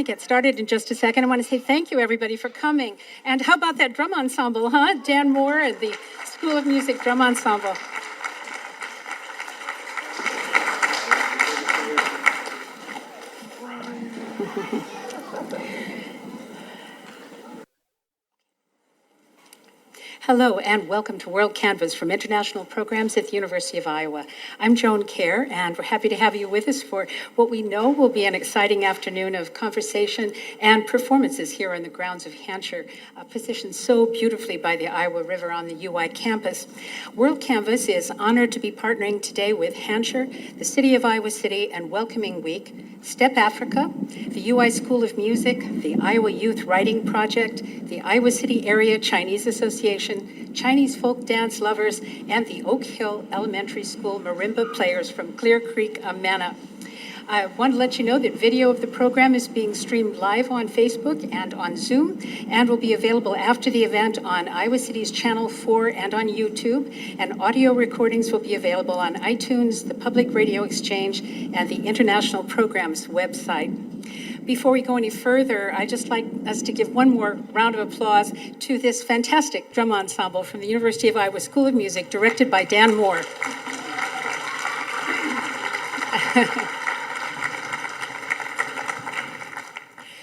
get started in just a second. I want to say thank you, everybody, for coming. And how about that drum ensemble, huh? Dan Moore and the School of Music Drum Ensemble. Hello and welcome to World Canvas from International Programs at the University of Iowa. I'm Joan Kerr, and we're happy to have you with us for what we know will be an exciting afternoon of conversation and performances here on the grounds of Hancher, positioned so beautifully by the Iowa River on the UI campus. World Canvas is honored to be partnering today with Hancher, the City of Iowa City, and Welcoming Week, STEP Africa, the UI School of Music, the Iowa Youth Writing Project, the Iowa City Area Chinese Association, Chinese folk dance lovers, and the Oak Hill Elementary School marimba players from Clear Creek, Amana. I want to let you know that video of the program is being streamed live on Facebook and on Zoom, and will be available after the event on Iowa City's Channel 4 and on YouTube. And audio recordings will be available on iTunes, the Public Radio Exchange, and the International Programs website. Before we go any further, I'd just like us to give one more round of applause to this fantastic drum ensemble from the University of Iowa School of Music, directed by Dan Moore.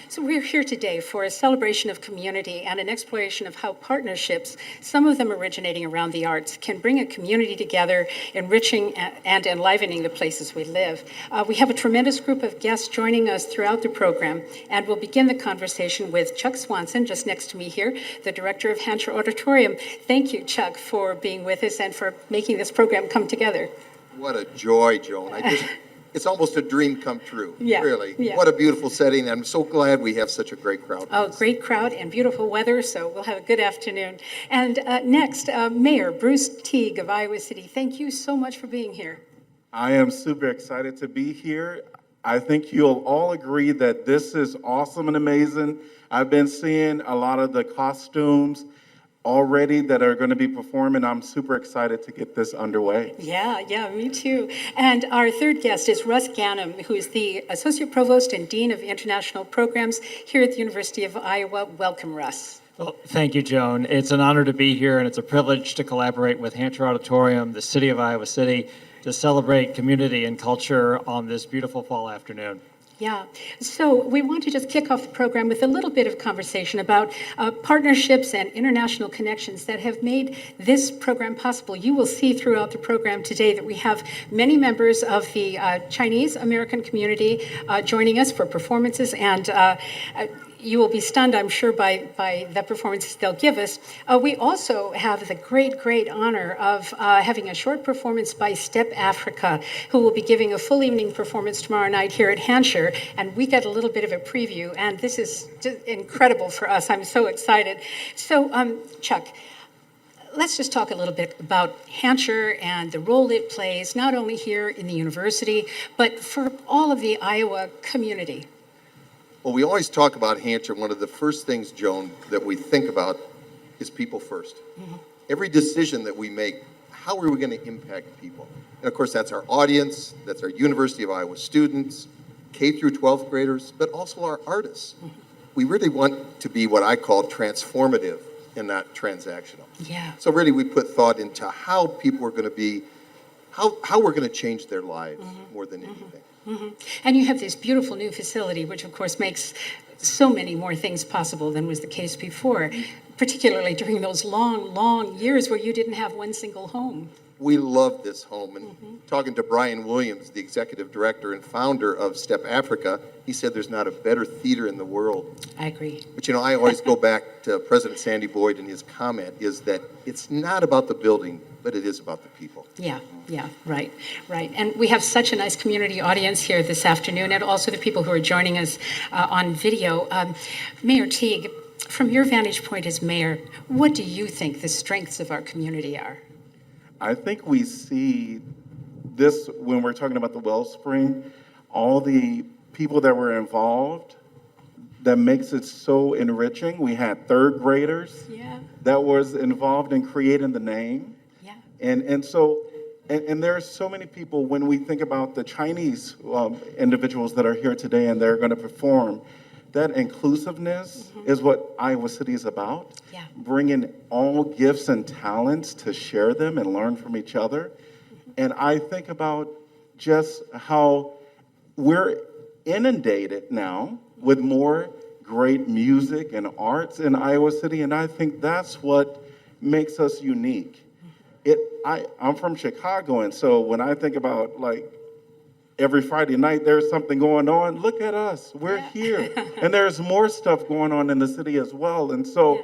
So we're here today for a celebration of community and an exploration of how partnerships, some of them originating around the arts, can bring a community together, enriching and enlivening the places we live. We have a tremendous group of guests joining us throughout the program, and we'll begin the conversation with Chuck Swanson, just next to me here, the director of Hancher Auditorium. Thank you, Chuck, for being with us and for making this program come together. What a joy, Joan. It's almost a dream come true, yeah, really. Yeah. What a beautiful setting. I'm so glad we have such a great crowd. Oh, great crowd and beautiful weather, so we'll have a good afternoon. And next, Mayor Bruce Teague of Iowa City. Thank you so much for being here. I am super excited to be here. I think you'll all agree that this is awesome and amazing. I've been seeing a lot of the costumes already that are going to be performing. I'm super excited to get this underway. Yeah, me too. And our third guest is Russ Ganim, who is the Associate Provost and Dean of International Programs here at the University of Iowa. Welcome, Russ. Well, thank you, Joan. It's an honor to be here, and it's a privilege to collaborate with Hancher Auditorium, the City of Iowa City, to celebrate community and culture on this beautiful fall afternoon. Yeah, so we want to just kick off the program with a little bit of conversation about partnerships and international connections that have made this program possible. You will see throughout the program today that we have many members of the Chinese American community joining us for performances, and you will be stunned, I'm sure, by the performances they'll give us. We also have the great honor of having a short performance by STEP Africa, who will be giving a full evening performance tomorrow night here at Hancher, and we get a little bit of a preview, and this is just incredible for us. I'm so excited. So, Chuck, let's just talk a little bit about Hancher and the role it plays, not only here in the university, but for all of the Iowa community. Well, we always talk about Hancher. One of the first things, Joan, that we think about is people first. Mm-hmm. Every decision that we make, how are we going to impact people? And of course, that's our audience, that's our University of Iowa students, K through 12th graders, but also our artists. Mm-hmm. We really want to be what I call transformative and not transactional. Yeah. So really, we put thought into how people are going to be, how we're going to change their lives more than anything. Mm-hmm. And you have this beautiful new facility, which of course makes so many more things possible than was the case before, particularly during those long years where you didn't have one single home. We love this home. And talking to Brian Williams, the executive director and founder of STEP Africa, he said there's not a better theater in the world. I agree. But I always go back to President Sandy Boyd, and his comment is that it's not about the building, but it is about the people. Yeah, right. And we have such a nice community audience here this afternoon, and also the people who are joining us on video. Mayor Teague, from your vantage point as mayor, what do you think the strengths of our community are? I think we see this when we're talking about the Wellspring, all the people that were involved, that makes it so enriching. We had third graders that was involved in creating the name. Yeah. And so there are so many people, when we think about the Chinese individuals that are here today and they're going to perform, that inclusiveness is what Iowa City is about. Yeah. Bringing all gifts and talents to share them and learn from each other. And I think about just how we're inundated now with more great music and arts in Iowa City, and I think that's what makes us unique. I'm from Chicago, and so when I think about like every Friday night there's something going on, look at us, we're here. And there's more stuff going on in the city as well. And so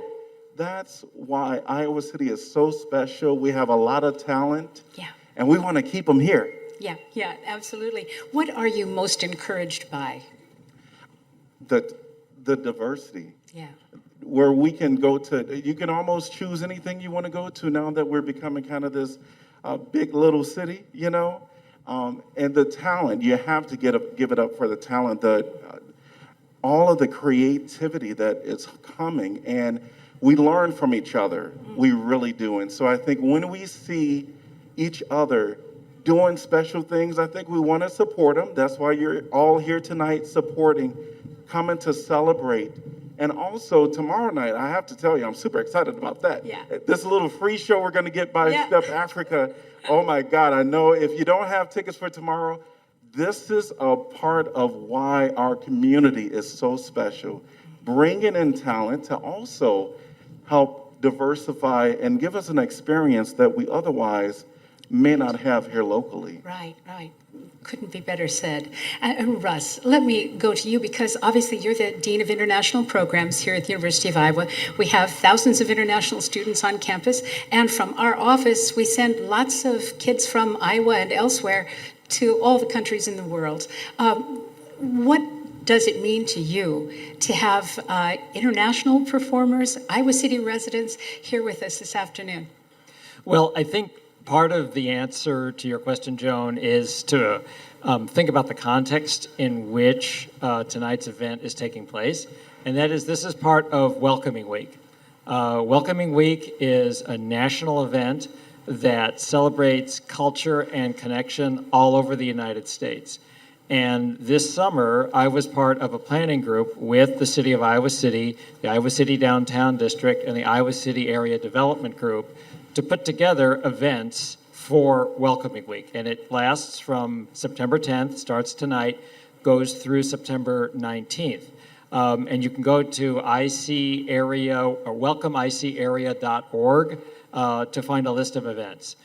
that's why Iowa City is so special. We have a lot of talent, Yeah. and we want to keep them here. Yeah, yeah, absolutely. What are you most encouraged by? The diversity. Yeah. Where we can go to, you can almost choose anything you want to go to now that we're becoming kind of this big little city, you know? And the talent, you have to give it up for the talent, all of the creativity that is coming, and we learn from each other. We really do. And so I think when we see each other doing special things, I think we want to support them. That's why you're all here tonight supporting, coming to celebrate. And also tomorrow night, I have to tell you, I'm super excited about that. Yeah. This little free show we're going to get by Yeah. Step Africa. Oh my God, I know if you don't have tickets for tomorrow, this is a part of why our community is so special. Bringing in talent to also help diversify and give us an experience that we otherwise may not have here locally. Right, right. Couldn't be better said. Russ, let me go to you because obviously you're the Dean of International Programs here at the University of Iowa. We have thousands of international students on campus, and from our office, we send lots of kids from Iowa and elsewhere to all the countries in the world. What does it mean to you to have international performers, Iowa City residents, here with us this afternoon? Well, I think part of the answer to your question, Joan, is to think about the context in which tonight's event is taking place, and that is this is part of Welcoming Week. Welcoming Week is a national event that celebrates culture and connection all over the United States. And this summer, I was part of a planning group with the City of Iowa City, the Iowa City Downtown District, and the Iowa City Area Development Group to put together events for Welcoming Week. And it lasts from September 10th, starts tonight, goes through September 19th. And you can go to ICArea or welcomeicarea.org to find a list of events.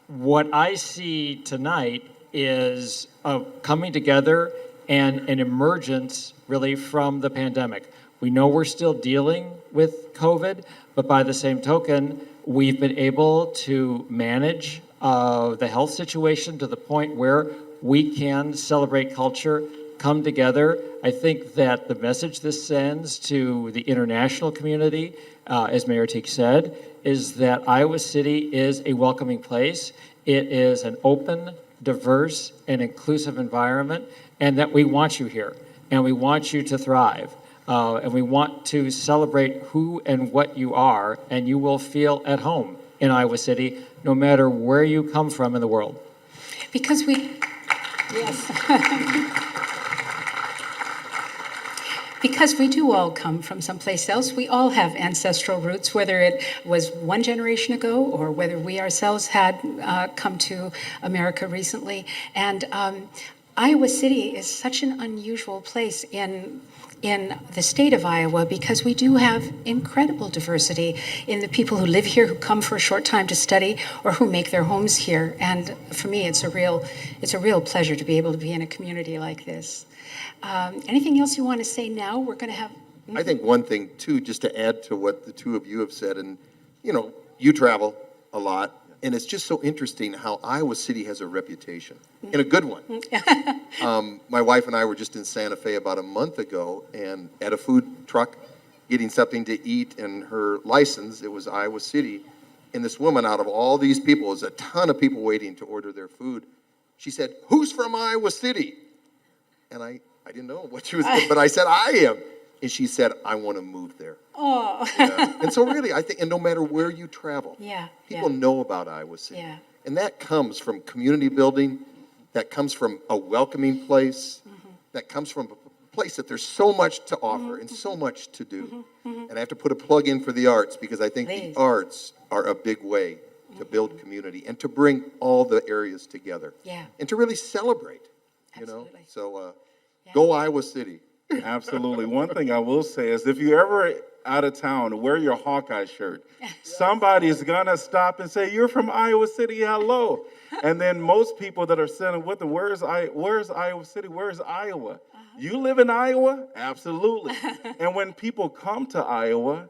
What I see tonight is a coming together and an emergence really from the pandemic. We know we're still dealing with COVID, but by the same token, we've been able to manage the health situation to the point where we can celebrate culture, come together. I think that the message this sends to the international community, as Mayor Teague said, is that Iowa City is a welcoming place. It is an open, diverse, and inclusive environment, and that we want you here, and we want you to thrive. And we want to celebrate who and what you are, and you will feel at home in Iowa City, no matter where you come from in the world. Because yes. Because we do all come from someplace else. We all have ancestral roots, whether it was one generation ago or whether we ourselves had come to America recently. And Iowa City is such an unusual place in the state of Iowa because we do have incredible diversity in the people who live here, who come for a short time to study, or who make their homes here. And for me, it's a real pleasure to be able to be in a community like this. Anything else you want to say now? We're going to have. I think one thing, too, just to add to what the two of you have said, and, you know, you travel a lot, and it's just so interesting how Iowa City has a reputation, and a good one. My wife and I were just in Santa Fe about a month ago, and at a food truck, getting something to eat, and her license, it was Iowa City, and this woman, out of all these people, there's a ton of people waiting to order their food, she said, "Who's from Iowa City?" And I didn't know what she was saying, but I said, "I am." And she said, "I want to move there." Oh. Yeah. And so really, I think, and no matter where you travel, Yeah, people yeah. know about Iowa City. Yeah. And that comes from community building, that comes from a welcoming place, that comes from place that there's so much to offer and so much to do. And I have to put a plug in for the arts because I think Please. the arts are a big way to build community and to bring all the areas together. Yeah. And to really celebrate, you know? Absolutely. So Yeah. go Iowa City. Absolutely. One thing I will say is if you ever out of town, wear your Hawkeye shirt. Somebody's gonna stop and say, "You're from Iowa City, hello." And then most people that are sitting with them, where's Iowa City? Where's Iowa? You live in Iowa? Absolutely. And when people come to Iowa,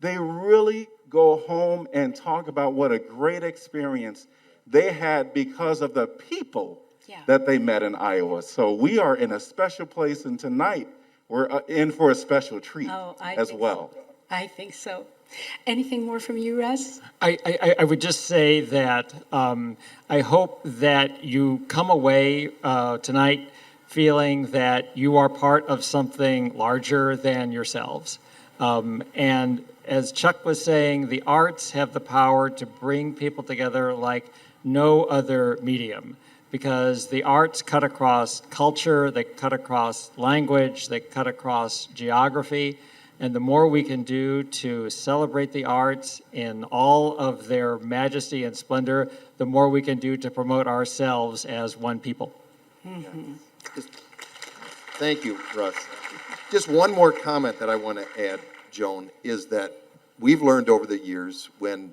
they really go home and talk about what a great experience they had because of the people Yeah. that they met in Iowa. So we are in a special place, and tonight we're in for a special treat as think well. so. I think so. Anything more from you, Russ? I would just say that I hope that you come away tonight feeling that you are part of something larger than yourselves. And as Chuck was saying, the arts have the power to bring people together like no other medium, because the arts cut across culture, they cut across language, they cut across geography. And the more we can do to celebrate the arts in all of their majesty and splendor, the more we can do to promote ourselves as one people. Just- Thank you, Russ. Just one more comment that I want to add, Joan, is that we've learned over the years when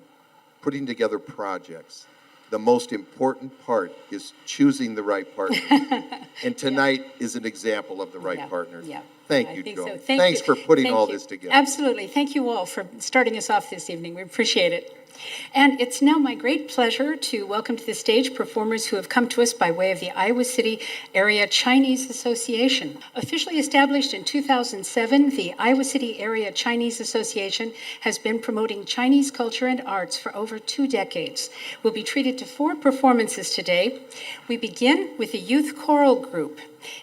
putting together projects, the most important part is choosing the right partner. And tonight is an example of the right Yeah, partners. yeah. Thank I you, think Joan. so. Thank Thanks you. for putting Thank all you. this together. Absolutely. Thank you all for starting us off this evening. We appreciate it. And it's now my great pleasure to welcome to the stage performers who have come to us by way of the Iowa City Area Chinese Association. Officially established in 2007, the Iowa City Area Chinese Association has been promoting Chinese culture and arts for over 2 decades. We'll be treated to 4 performances today. We begin with the Youth Choral Group.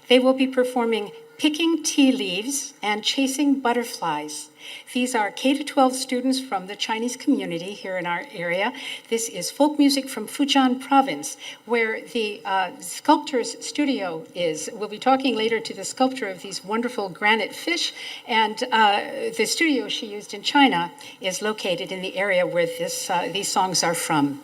They will be performing Picking Tea Leaves and Chasing Butterflies. These are K-12 students from the Chinese community here in our area. This is folk music from Fujian province, where the sculptor's studio is. We'll be talking later to the sculptor of these wonderful granite fish, and the studio she used in China is located in the area where these songs are from.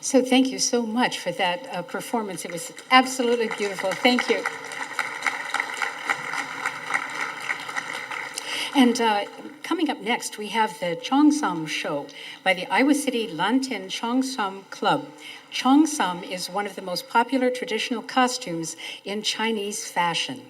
So thank you so much for that performance. It was absolutely beautiful. Thank you. And coming up next, we have the Cheongsam Show by the Iowa City Lantin Cheongsam Club. Cheongsam is one of the most popular traditional costumes in Chinese fashion.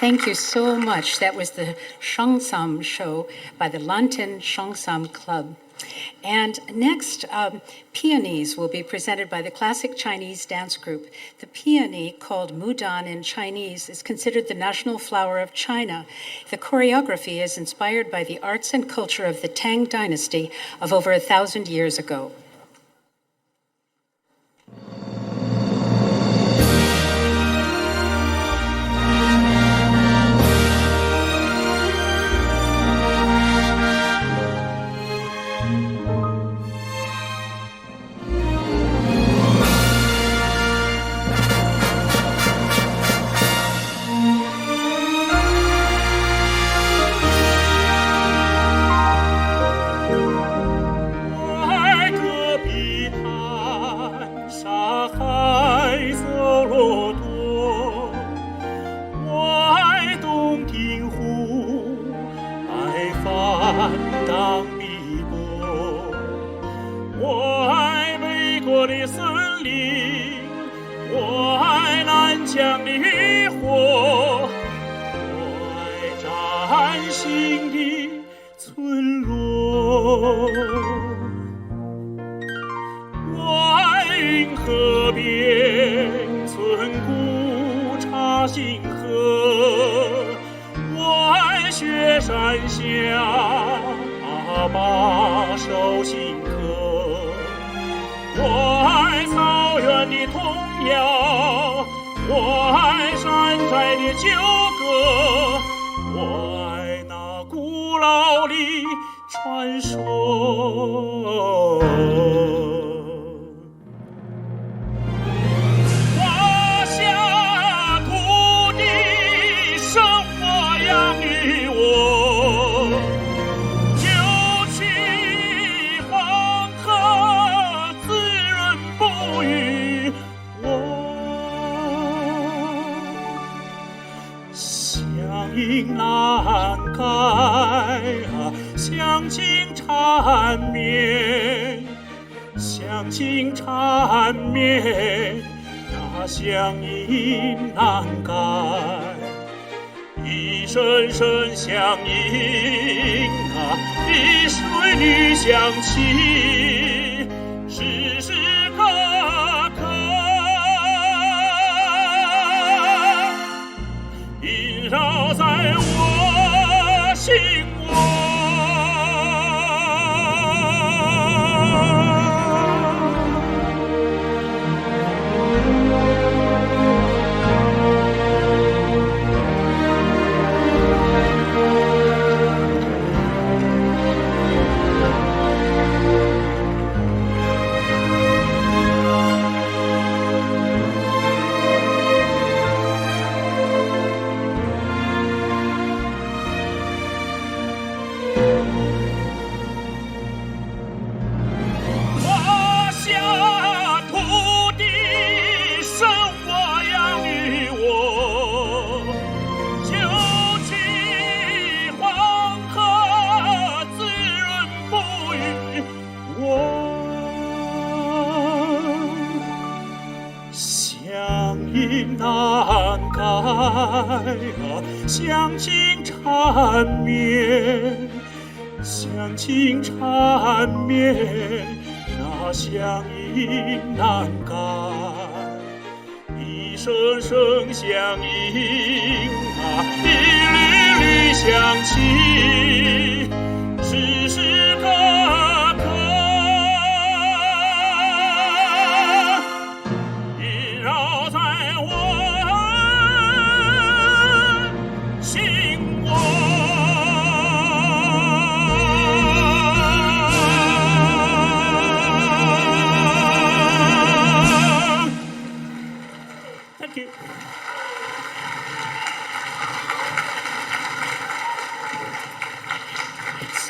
Thank you so much. That was the Shongsam show by the Lantin Shongsam Club. And next, peonies will be presented by the classic Chinese dance group. The peony, called mudan in Chinese, is considered the national flower of China. The choreography is inspired by the arts and culture of the Tang Dynasty of over 1,000 years ago.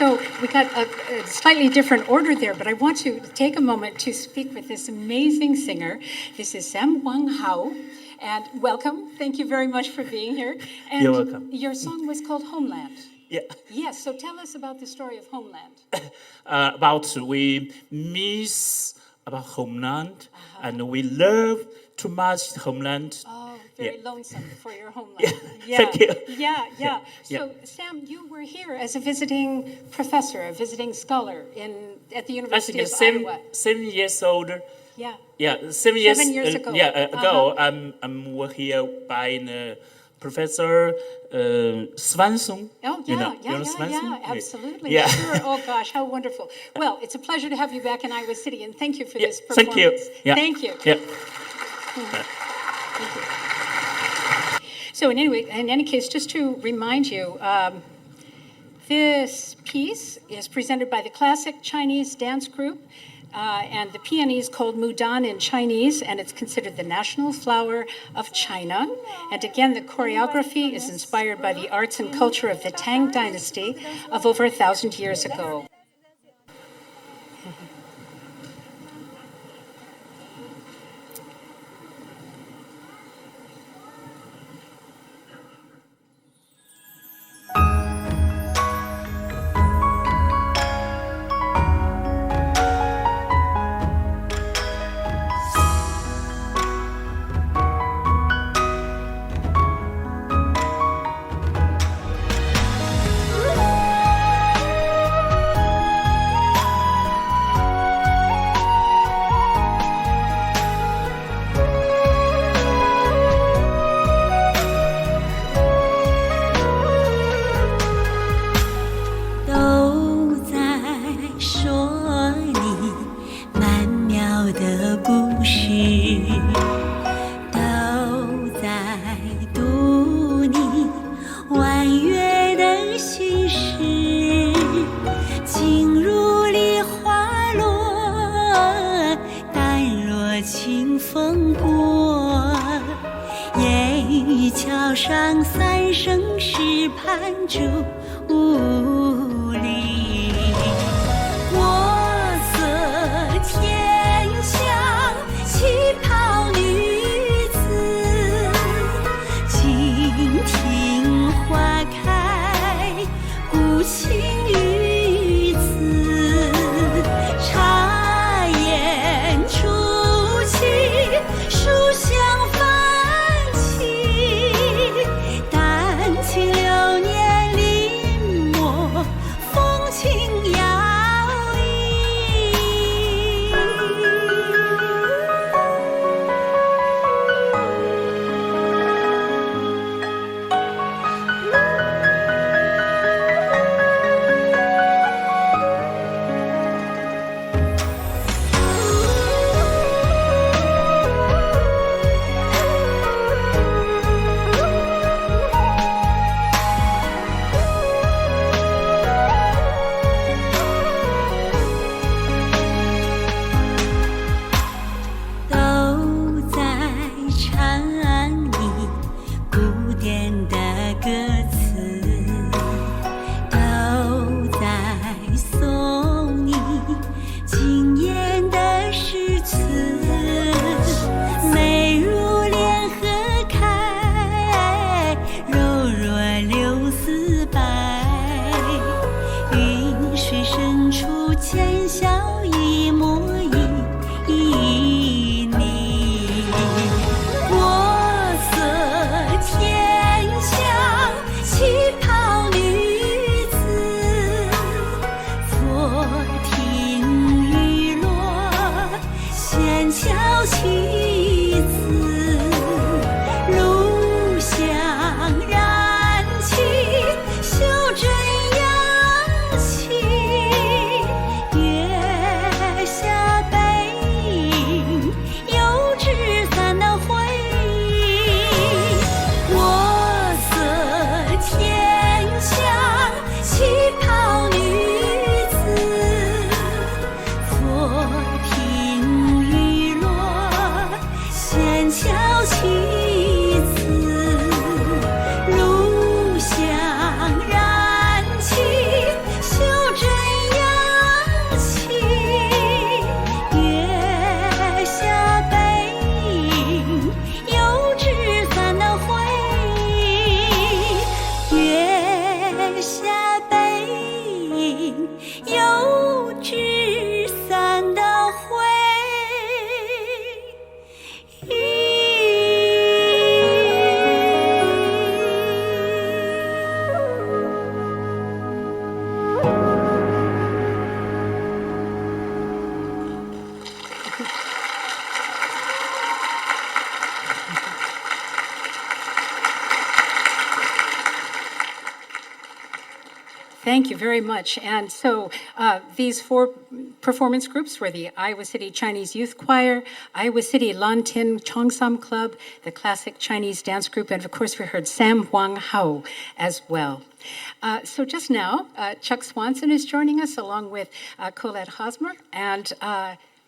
So we got a slightly different order there, but I want to take a moment to speak with this amazing singer. This is Sam Wang Hao, and welcome. Thank you very much for being here. And You're welcome. Your song was called Homeland. Yeah. Yes, so tell us about the story of Homeland. About we miss about homeland and we love too much homeland. Oh, very Yeah. lonesome for your home Yeah. life. Thank you. Yeah. Yeah. So, Sam, you were here as a visiting professor, a visiting scholar at the I University think of it's Iowa. 7 years old. Yeah. Yeah, 7 years ago. ago, I'm work here by Professor Swanson. Oh, You yeah, know, you know Swanson? absolutely. Yeah. Sure. Oh, gosh, how wonderful. Well, it's a pleasure to have you back in Iowa City, and thank you for Yeah, this thank you. performance. Yeah. Thank you. Yeah. So in any case, just to remind you, this piece is presented by the Classic Chinese Dance Group, and the peony is called Mudan in Chinese, and it's considered the national flower of China. And again, the choreography is inspired by the arts and culture of the Tang Dynasty of over 1,000 years ago.都在说你曼妙的故事，都在读你婉约的心事，静如梨花落，淡若清风过。烟雨桥上三生石畔住无力，国色天香旗袍女子，静听花开古琴于此，茶烟初起书香泛起，丹青流年临摹风情摇都在唱你古典的歌词，都在颂你惊艳的诗词，美如莲荷开，柔若柳丝白，云水深处浅笑一抹旖旎，国色天香旗袍女子，坐听雨落纤巧棋子，炉香燃起袖珍扬起，月下背影油纸伞的回忆，国色天香旗袍女子，坐听雨落纤巧棋子，炉香燃起袖珍扬起，月下背影油纸伞的回忆，月下背影油纸伞的回忆。Thank you very much. And so these four performance groups were the Iowa City Chinese Youth Choir, Iowa City Lan Tin Cheongsam Club, the Classic Chinese Dance Group, and of course we heard Sam Huang Hao as well. So just now, Chuck Swanson is joining us along with Colette Hosmer, and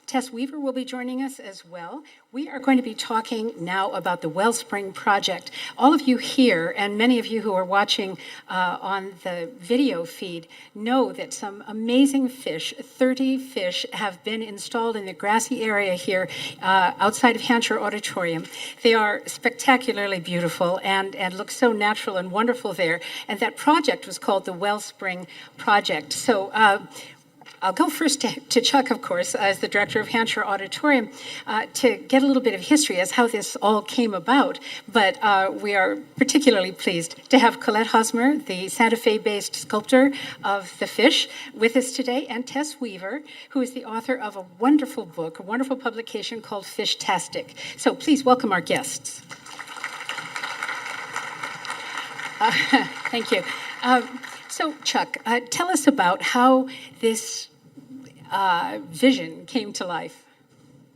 Tess Weaver will be joining us as well. We are going to be talking now about the Wellspring Project. All of you here, and many of you who are watching on the video feed, know that some amazing fish, 30 fish, have been installed in the grassy area here outside of Hancher Auditorium. They are spectacularly beautiful and look so natural and wonderful there. And that project was called the Wellspring Project. So I'll go first to Chuck, of course, as the director of Hancher Auditorium, to get a little bit of history as how this all came about. But we are particularly pleased to have Colette Hosmer, the Santa Fe-based sculptor of the fish, with us today, and Tess Weaver, who is the author of a wonderful book, a wonderful publication called Fish-tastic. So please welcome our guests. Thank you. So Chuck, tell us about how this vision came to life.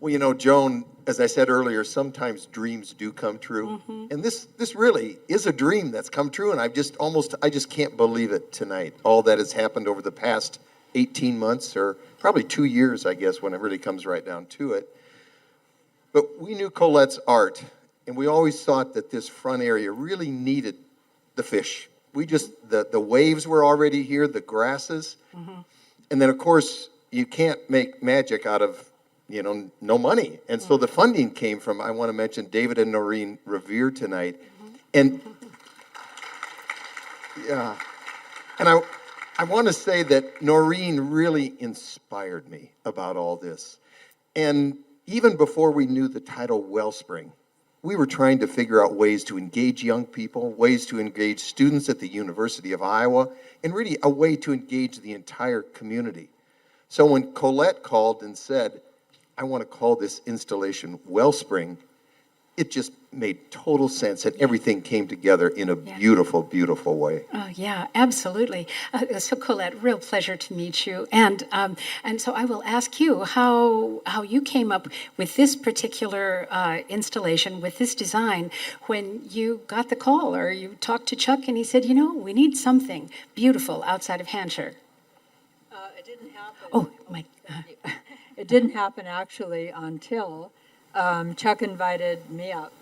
Well, you know, Joan, as I said earlier, sometimes dreams do come true. And this really is a dream that's come true, and I just can't believe it tonight. All that has happened over the past 18 months, or probably 2 years, I guess, when it really comes right down to it. But we knew Colette's art, and we always thought that this front area really needed the fish. The waves were already here, the grasses. And then, of course, you can't make magic out of, no money. And so the funding came from, I want to mention David and Noreen Revere tonight. And yeah, and I want to say that Noreen really inspired me about all this. And even before we knew the title Wellspring, we were trying to figure out ways to engage young people, ways to engage students at the University of Iowa, and really a way to engage the entire community. So when Colette called and said, I want to call this installation Wellspring, it just made total sense, and everything came together in a beautiful, beautiful way. Oh, yeah, absolutely. So Colette, real pleasure to meet you. And so I will ask you how you came up with this particular installation, with this design, when you got the call, or you talked to Chuck and he said, we need something beautiful outside of Hancher. It didn't happen. Oh, my. It didn't happen actually until Chuck invited me up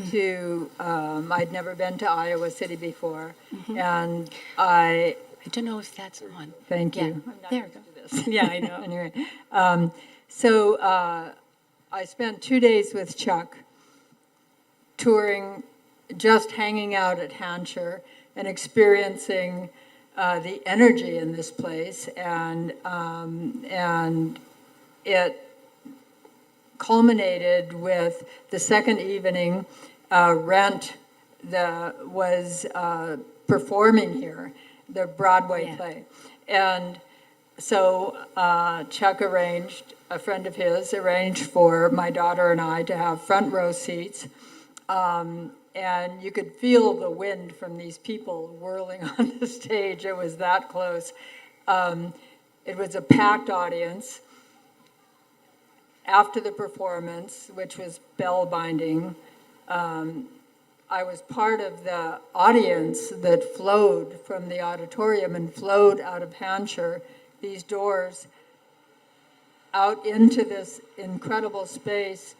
to. I'd never been to Iowa City before, and I don't know if that's on. thank you. Yeah, I'm not there used we to this. Yeah, I know. Anyway, so I spent 2 days with Chuck, touring, just hanging out at Hancher and experiencing the energy in this place, and it culminated with the second evening. Rent was performing here, the Broadway play, and so Chuck arranged, a friend of his arranged for my daughter and I to have front row seats. And you could feel the wind from these people whirling on the stage. It was that close. It was a packed audience. After the performance, which was bell-binding, I was part of the audience that flowed from the auditorium and flowed out of Hancher, these doors, out into this incredible space.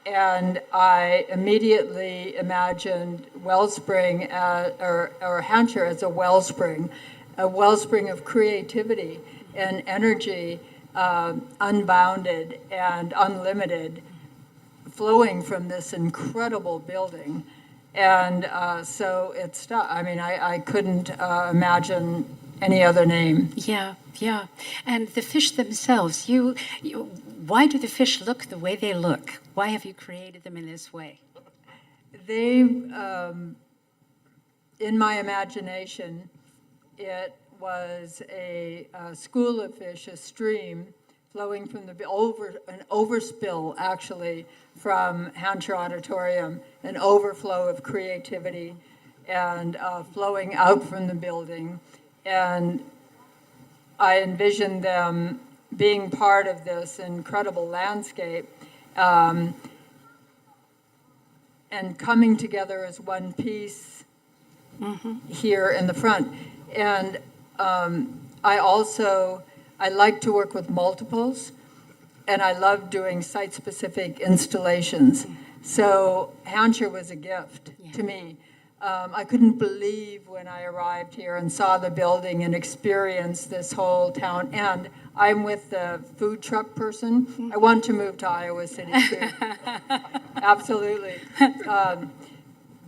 And I immediately imagined Wellspring, or Hancher as a wellspring of creativity and energy, unbounded and unlimited, flowing from this incredible building. And so it stuck. I mean, I couldn't imagine any other name. Yeah. And the fish themselves, why do the fish look the way they look? Why have you created them in this way? They, in my imagination, it was a school of fish, a stream flowing from an overspill, actually, from Hancher Auditorium, an overflow of creativity, and flowing out from the building And I envisioned them being part of this incredible landscape, and coming together as one piece here in the front. And I like to work with multiples, and I love doing site-specific installations. So Hansher was a gift to me. I couldn't believe when I arrived here and saw the building and experienced this whole town. And I'm with the food truck person. I want to move to Iowa City too. Absolutely.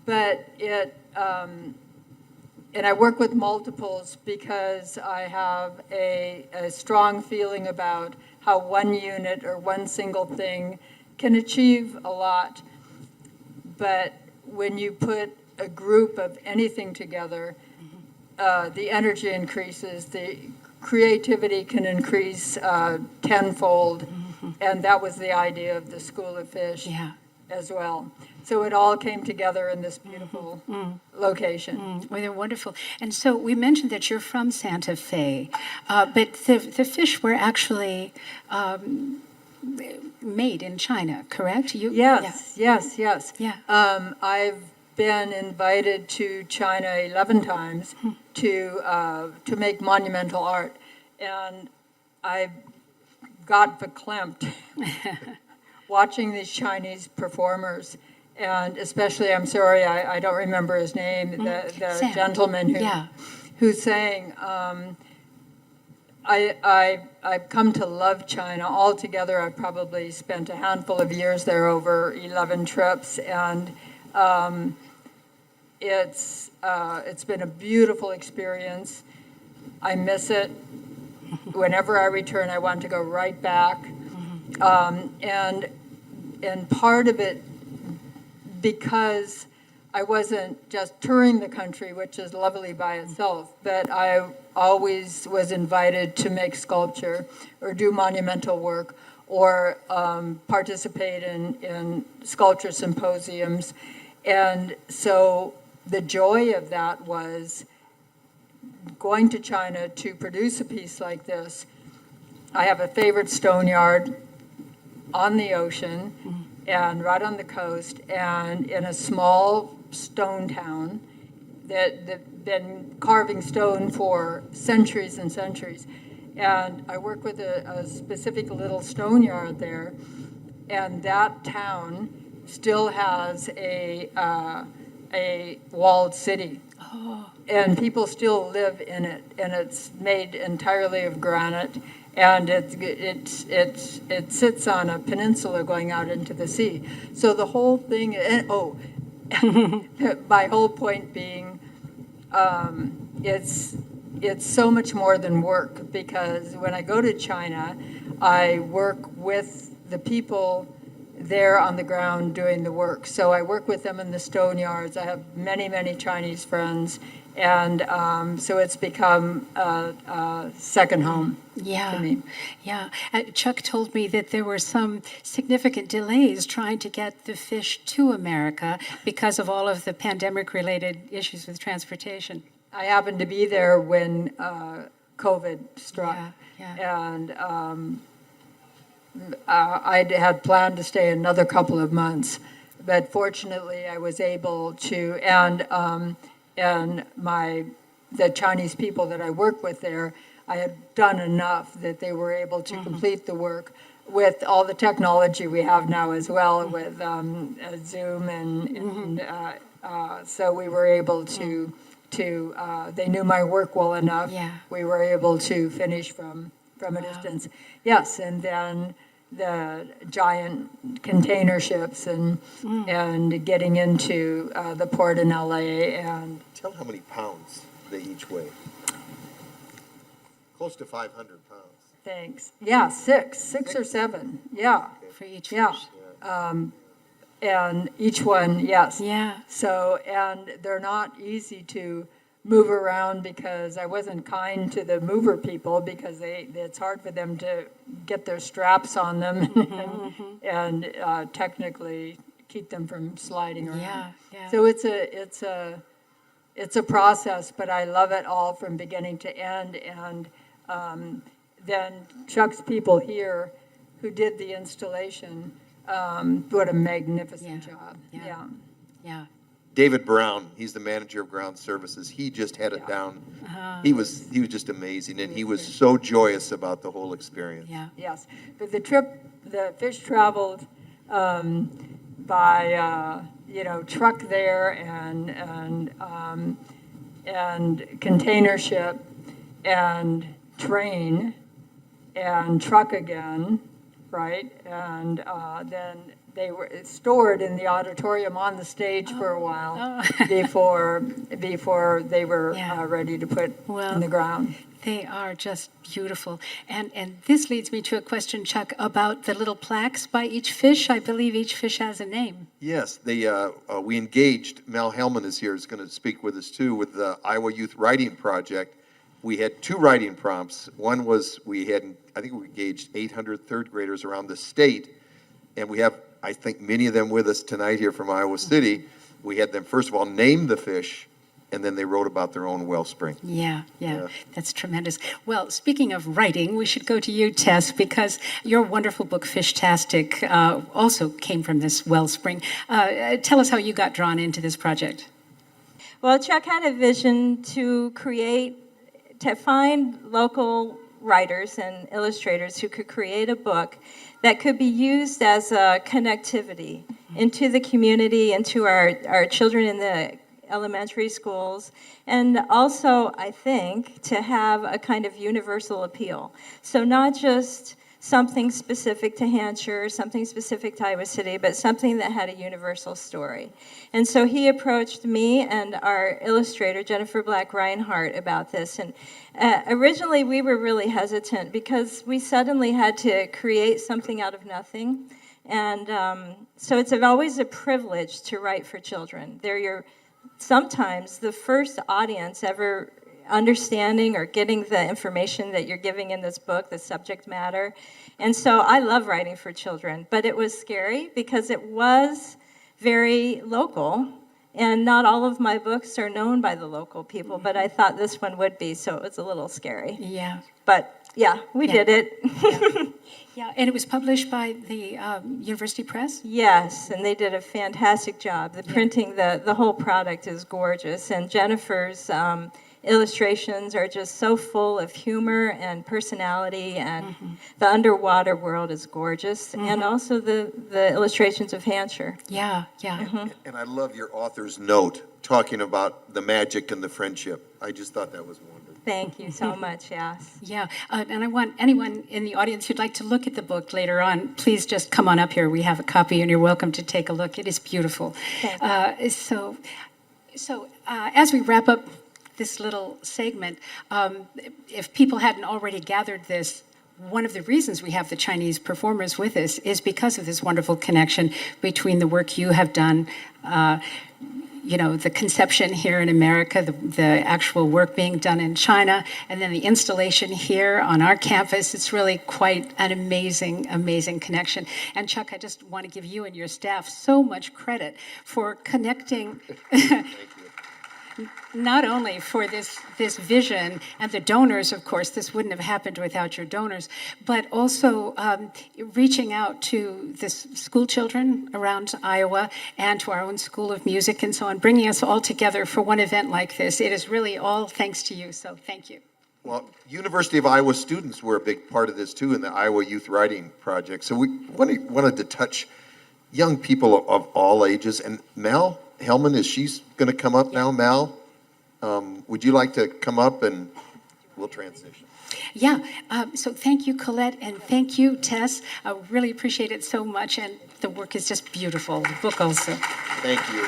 But and I work with multiples because I have a strong feeling about how one unit or one single thing can achieve a lot. But when you put a group of anything together, the energy increases, the creativity can increase tenfold, and that was the idea of the School of Fish as well. So it all came together in this beautiful location. Well, they're wonderful. And so we mentioned that you're from Santa Fe, but the fish were actually made in China, correct? Yes. Yeah. I've been invited to China 11 times to make monumental art, and I got verklempt watching these Chinese performers, and especially, I'm sorry, I don't remember his name, the Sam. gentleman who sang. I've come to love China. Altogether, I've probably spent a handful of years there, over 11 trips, and it's been a beautiful experience. I miss it. Whenever I return, I want to go right back. And part of it, because I wasn't just touring the country, which is lovely by itself, but I always was invited to make sculpture or do monumental work or participate in sculpture symposiums. And so the joy of that was going to China to produce a piece like this. I have a favorite stone yard on the ocean and right on the coast and in a small stone town that been carving stone for centuries and centuries. And I work with a specific little stone yard there, and that town still has a walled city. And people still live in it, and it's made entirely of granite, and it sits on a peninsula going out into the sea. So the whole thing, my whole point being, it's so much more than work, because when I go to China, I work with the people there on the ground doing the work. So I work with them in the stone yards. I have many, many Chinese friends, and so it's become a second home to me. Yeah. Chuck told me that there were some significant delays trying to get the fish to America because of all of the pandemic-related issues with transportation. I happened to be there when COVID struck, and I had planned to stay another couple of months, but fortunately I was able to, and the Chinese people that I work with there, I had done enough that they were able to complete the work with all the technology we have now as well, with Zoom and so we were able to they knew my work well enough. We were able to finish from a distance. Yes, and then the giant container ships and getting into the port in LA. And Tell how many pounds they each weigh. Close to 500 pounds. thanks. Yeah, six or seven. Yeah, For each yeah. fish. And each one, yes. Yeah. So, and they're not easy to move around because I wasn't kind to the mover people because it's hard for them to get their straps on them and technically keep them from sliding around. Yeah. So it's a process, but I love it all from beginning to end. And then Chuck's people here who did the installation, what a magnificent Yeah, job. yeah. Yeah. David Brown, he's the manager of ground services. He just had it down. He was just amazing, and he was so joyous about the whole experience. Yeah. Yes, but the fish traveled by truck there and container ship and train and truck again, right? And then they were stored in the auditorium on the stage for a while before they were Yeah. ready to put Well, in the ground. They are just beautiful. And this leads me to a question, Chuck, about the little plaques by each fish. I believe each fish has a name. Yes, we engaged, Mel Hellman is here, is going to speak with us too, with the Iowa Youth Writing Project. We had 2 writing prompts. One was I think we engaged 800 third graders around the state, and we have, I think, many of them with us tonight here from Iowa City. We had them, first of all, name the fish, and then they wrote about their own wellspring. Yeah, Yeah. that's tremendous. Well, speaking of writing, we should go to you, Tess, because your wonderful book, Fishtastic, also came from this wellspring. Tell us how you got drawn into this project. Well, Chuck had a vision to find local writers and illustrators who could create a book that could be used as a connectivity into the community, into our children in the elementary schools, and also, I think, to have a kind of universal appeal. So not just something specific to Hampshire, something specific to Iowa City, but something that had a universal story. And so he approached me and our illustrator, Jennifer Black Reinhardt, about this. And originally we were really hesitant because we suddenly had to create something out of nothing. And so it's always a privilege to write for children. They're sometimes the first audience ever understanding or getting the information that you're giving in this book, the subject matter. And so I love writing for children, but it was scary because it was very local, and not all of my books are known by the local people, but I thought this one would be, so it was a little scary. Yeah. But yeah, we Yeah. did it. Yeah, and it was published by the University Press? Yes, and they did a fantastic job. The printing, the whole product is gorgeous, and Jennifer's illustrations are just so full of humor and personality, and the underwater world is gorgeous, and also the illustrations of Hampshire. Yeah, yeah. And I love your author's note talking about the magic and the friendship. I just thought that was wonderful. Thank you so much, yes. Yeah, and I want anyone in the audience who'd like to look at the book later on, please just come on up here. We have a copy, and you're welcome to take a look. It is beautiful. Thank So as we wrap up this little segment, if people hadn't already gathered this, one of the reasons we have the Chinese performers with us is because of this wonderful connection between the work you have done, the conception here in America, the actual work being done in China, and then the installation here on our campus. It's really quite an amazing, amazing connection. And Chuck, I just want to give you and your staff so much credit for connecting not only for this vision and the donors, of course, this wouldn't have happened without your donors, but also reaching out to the school children around Iowa and to our own School of Music and so on, bringing us all together for one event like this. It is really all thanks to you, so thank you. Well, University of Iowa students were a big part of this too in the Iowa Youth Writing Project. So we wanted to touch young people of all ages. And Mel Hellman, is she's going to come up now? Mel, would you like to come up and we'll transition? Yeah, so thank you, Colette, and thank you, Tess. I really appreciate it so much, and the work is just beautiful. The book also. Thank you.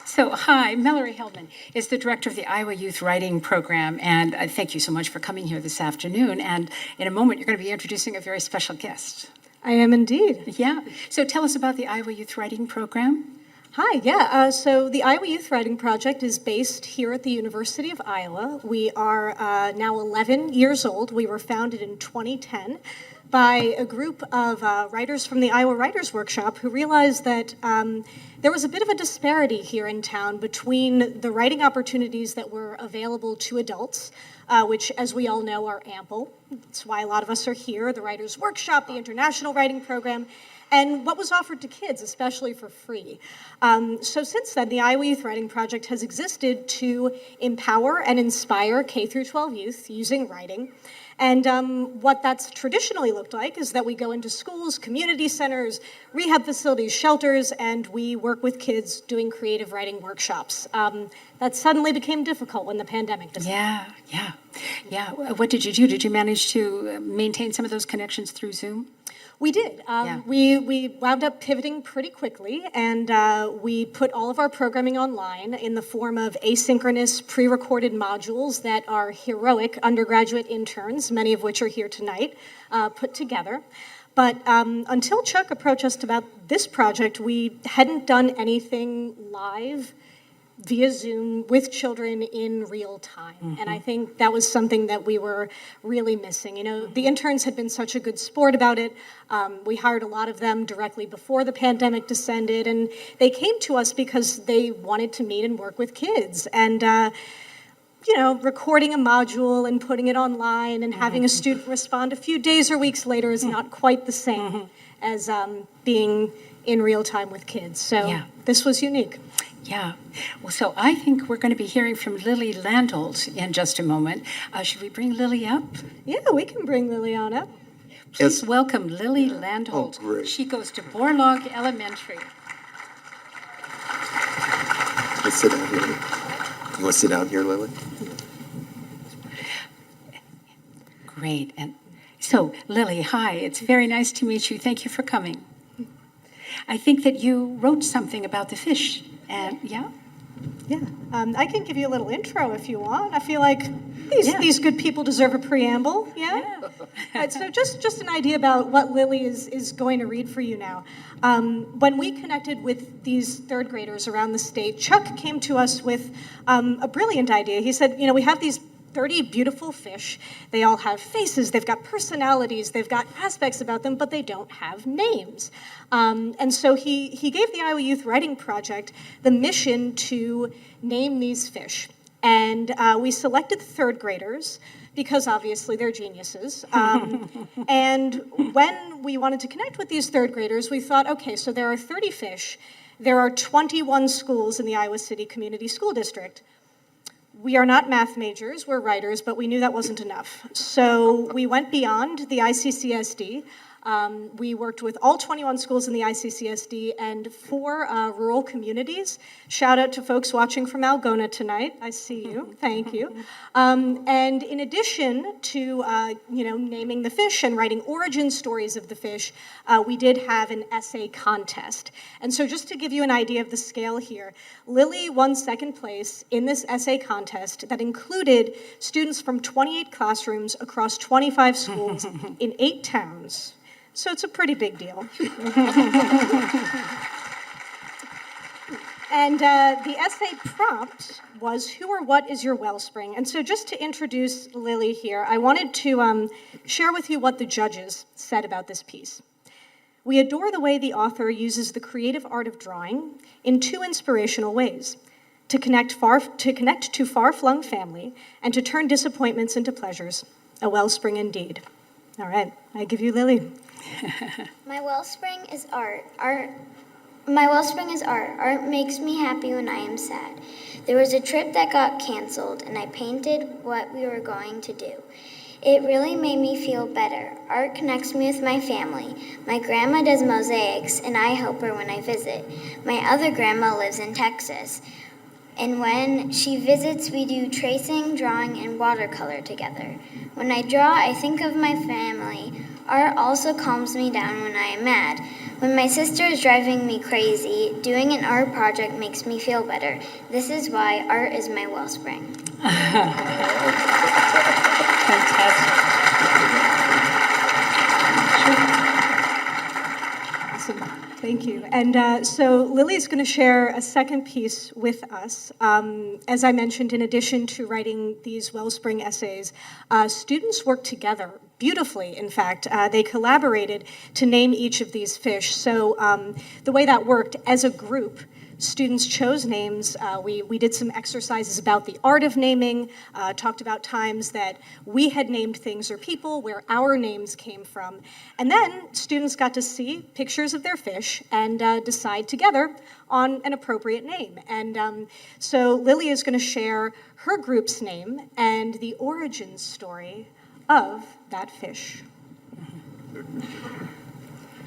So hi, Mallory Heldman is the director of the Iowa Youth Writing Program, and thank you so much for coming here this afternoon. And in a moment, you're going to be introducing a very special guest. I am indeed. Yeah, so tell us about the Iowa Youth Writing Program. Hi, yeah. So the Iowa Youth Writing Project is based here at the University of Iowa. We are now 11 years old. We were founded in 2010 by a group of writers from the Iowa Writers Workshop who realized that there was a bit of a disparity here in town between the writing opportunities that were available to adults, which, as we all know, are ample. That's why a lot of us are here, the Writers Workshop, the International Writing Program, and what was offered to kids, especially for free. So since then, the Iowa Youth Writing Project has existed to empower and inspire K through 12 youth using writing. And what that's traditionally looked like is that we go into schools, community centers, rehab facilities, shelters, and we work with kids doing creative writing workshops. That suddenly became difficult when the pandemic descended. Yeah. What did you do? Did you manage to maintain some of those connections through Zoom? We did. Yeah. We wound up pivoting pretty quickly, and we put all of our programming online in the form of asynchronous, pre-recorded modules that our heroic undergraduate interns, many of which are here tonight, put together. But until Chuck approached us about this project, we hadn't done anything live via Zoom with children in real time. And I think that was something that we were really missing. You know, the interns had been such a good sport about it. We hired a lot of them directly before the pandemic descended, and they came to us because they wanted to meet and work with kids. And you know, recording a module and putting it online and having a student respond a few days or weeks later is not quite the same as being in real time with kids. So this was unique. Yeah. Well, so I think we're going to be hearing from Lily Landolt in just a moment. Should we bring Lily up? Yeah, we can bring Lily on up. Please welcome Lily Landolt. Oh, great. She goes to Borlaug Elementary. Let's sit down here. You want to sit down here, Lily? Great. And so, Lily, hi. It's very nice to meet you. Thank you for coming. I think that you wrote something about the fish. And yeah? Yeah, I can give you a little intro if you want. I feel like these good people deserve a preamble. Yeah. Right, so just an idea about what Lily is going to read for you now. When we connected with these third graders around the state, Chuck came to us with a brilliant idea. He said, you know, we have these 30 beautiful fish. They all have faces, they've got personalities, they've got aspects about them, but they don't have names. And so he gave the Iowa Youth Writing Project the mission to name these fish. And we selected the third graders because obviously they're geniuses. And when we wanted to connect with these third graders, we thought, okay, so there are 30 fish. There are 21 schools in the Iowa City Community School District. We are not math majors, we're writers, but we knew that wasn't enough. So we went beyond the ICCSD. We worked with all 21 schools in the ICCSD and 4 rural communities. Shout out to folks watching from Algona tonight. I see you. Thank you. And in addition to naming the fish and writing origin stories of the fish, we did have an essay contest. And so just to give you an idea of the scale here, Lily won second place in this essay contest that included students from 28 classrooms across 25 schools in 8 towns. So it's a pretty big deal. And the essay prompt was, who or what is your wellspring? And so just to introduce Lily here, I wanted to share with you what the judges said about this piece. We adore the way the author uses the creative art of drawing in 2 inspirational ways, to connect to far-flung family and to turn disappointments into pleasures, a wellspring indeed. All right, I give you Lily. My wellspring is art. My wellspring is art. Art makes me happy when I am sad. There was a trip that got canceled, and I painted what we were going to do. It really made me feel better. Art connects me with my family. My grandma does mosaics, and I help her when I visit. My other grandma lives in Texas, and when she visits, we do tracing, drawing, and watercolor together. When I draw, I think of my family. Art also calms me down when I am mad. When my sister is driving me crazy, doing an art project makes me feel better. This is why art is my wellspring. Fantastic. Thank you. And so Lily's going to share a second piece with us. As I mentioned, in addition to writing these Wellspring essays, students worked together beautifully, in fact. They collaborated to name each of these fish. So the way that worked, as a group, students chose names. We did some exercises about the art of naming, talked about times that we had named things or people, where our names came from. And then students got to see pictures of their fish and decide together on an appropriate name. And so Lily is going to share her group's name and the origin story of that fish.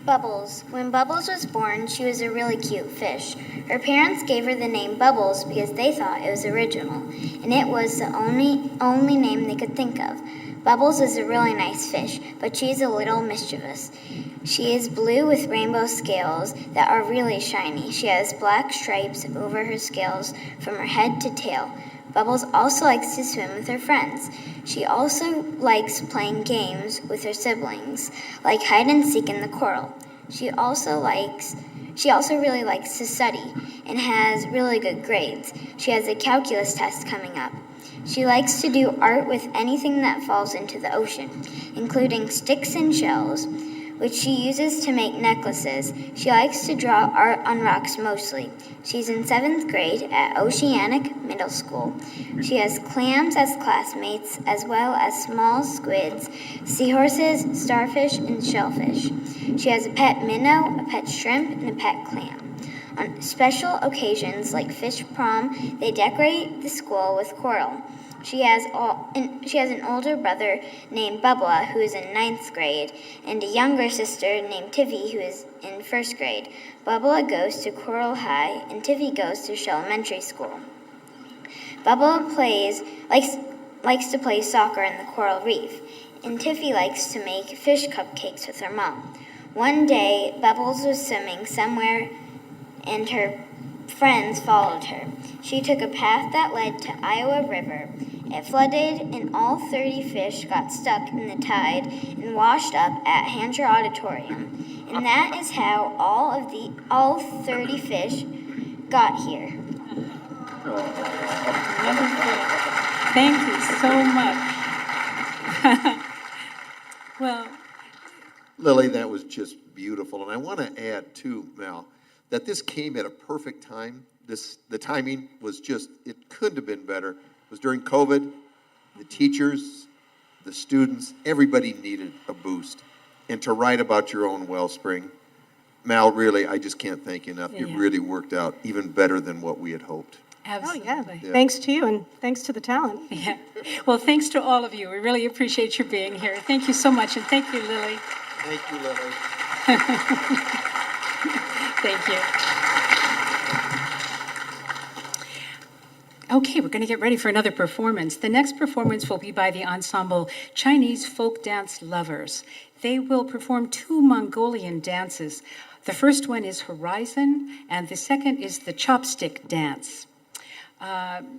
Bubbles. When Bubbles was born, she was a really cute fish. Her parents gave her the name Bubbles because they thought it was original, and it was the only name they could think of. Bubbles is a really nice fish, but she's a little mischievous. She is blue with rainbow scales that are really shiny. She has black stripes over her scales from her head to tail. Bubbles also likes to swim with her friends. She also likes playing games with her siblings, like hide and seek in the coral. She also really likes to study and has really good grades. She has a calculus test coming up. She likes to do art with anything that falls into the ocean, including sticks and shells, which she uses to make necklaces. She likes to draw art on rocks mostly. She's in 7th grade at Oceanic Middle School. She has clams as classmates, as well as small squids, seahorses, starfish, and shellfish. She has a pet minnow, a pet shrimp, and a pet clam. On special occasions like fish prom, they decorate the school with coral. She has an older brother named Bubba, who is in 9th grade, and a younger sister named Tiffy, who is in 1st grade. Bubba goes to Coral High, and Tiffy goes to Shell Elementary School. Bubba likes to play soccer in the coral reef, and Tiffy likes to make fish cupcakes with her mom. One day, Bubbles was swimming somewhere, and her friends followed her. She took a path that led to Iowa River. It flooded, and all 30 fish got stuck in the tide and washed up at Hancher Auditorium. And that is how all 30 fish got here. Wonderful. Thank you so much. Well, Lily, that was just beautiful. And I want to add, too, Mel, that this came at a perfect time. The timing was just, it couldn't have been better. It was during COVID. The teachers, the students, everybody needed a boost. And to write about your own Wellspring, Mal, really, I just can't thank you enough. It really worked out even better than what we had hoped. absolutely. Oh, yeah. Thanks to you and thanks to the talent. Yeah. Well, thanks to all of you. We really appreciate your being here. Thank you so much, and thank you, Lily. Thank you, Lily. Thank you. Okay, we're going to get ready for another performance. The next performance will be by the ensemble Chinese Folk Dance Lovers. They will perform 2 Mongolian dances. The first one is Horizon, and the second is the Chopstick Dance.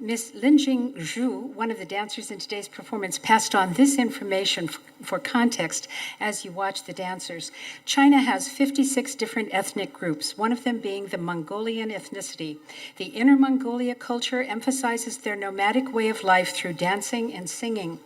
Miss Linjing Zhu, one of the dancers in today's performance, passed on this information for context as you watch the dancers. China has 56 different ethnic groups, one of them being the Mongolian ethnicity. The Inner Mongolia culture emphasizes their nomadic way of life through dancing and singing.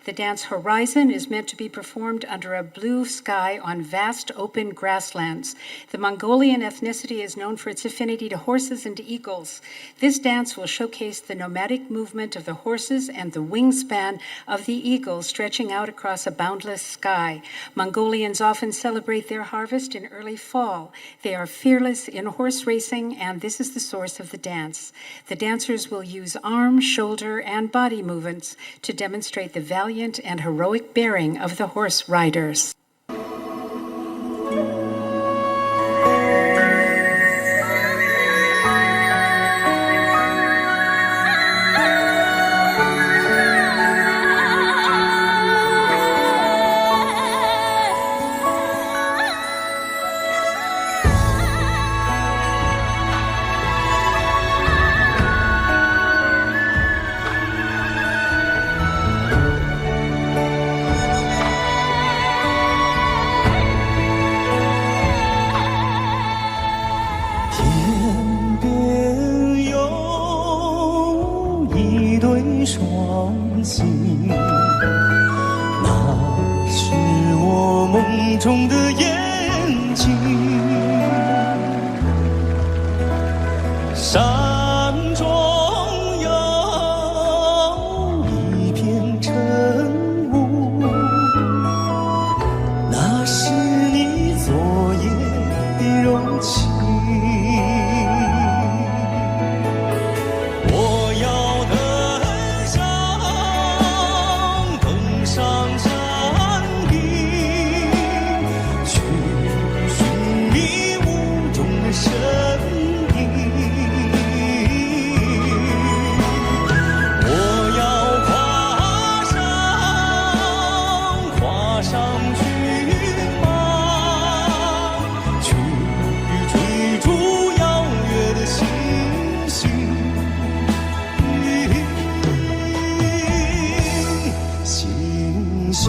The dance Horizon is meant to be performed under a blue sky on vast open grasslands. The Mongolian ethnicity is known for its affinity to horses and eagles. This dance will showcase the nomadic movement of the horses and the wingspan of the eagle stretching out across a boundless sky. Mongolians often celebrate their harvest in early fall. They are fearless in horse racing, and this is the source of the dance. The dancers will use arm, shoulder, and body movements to demonstrate the valiant and heroic bearing of the horse riders. 山中有一片晨雾，那是你昨夜的柔情。我要登上山顶，去寻觅雾中的身影。我要跨上骏马，去追逐遥远的星星。星星。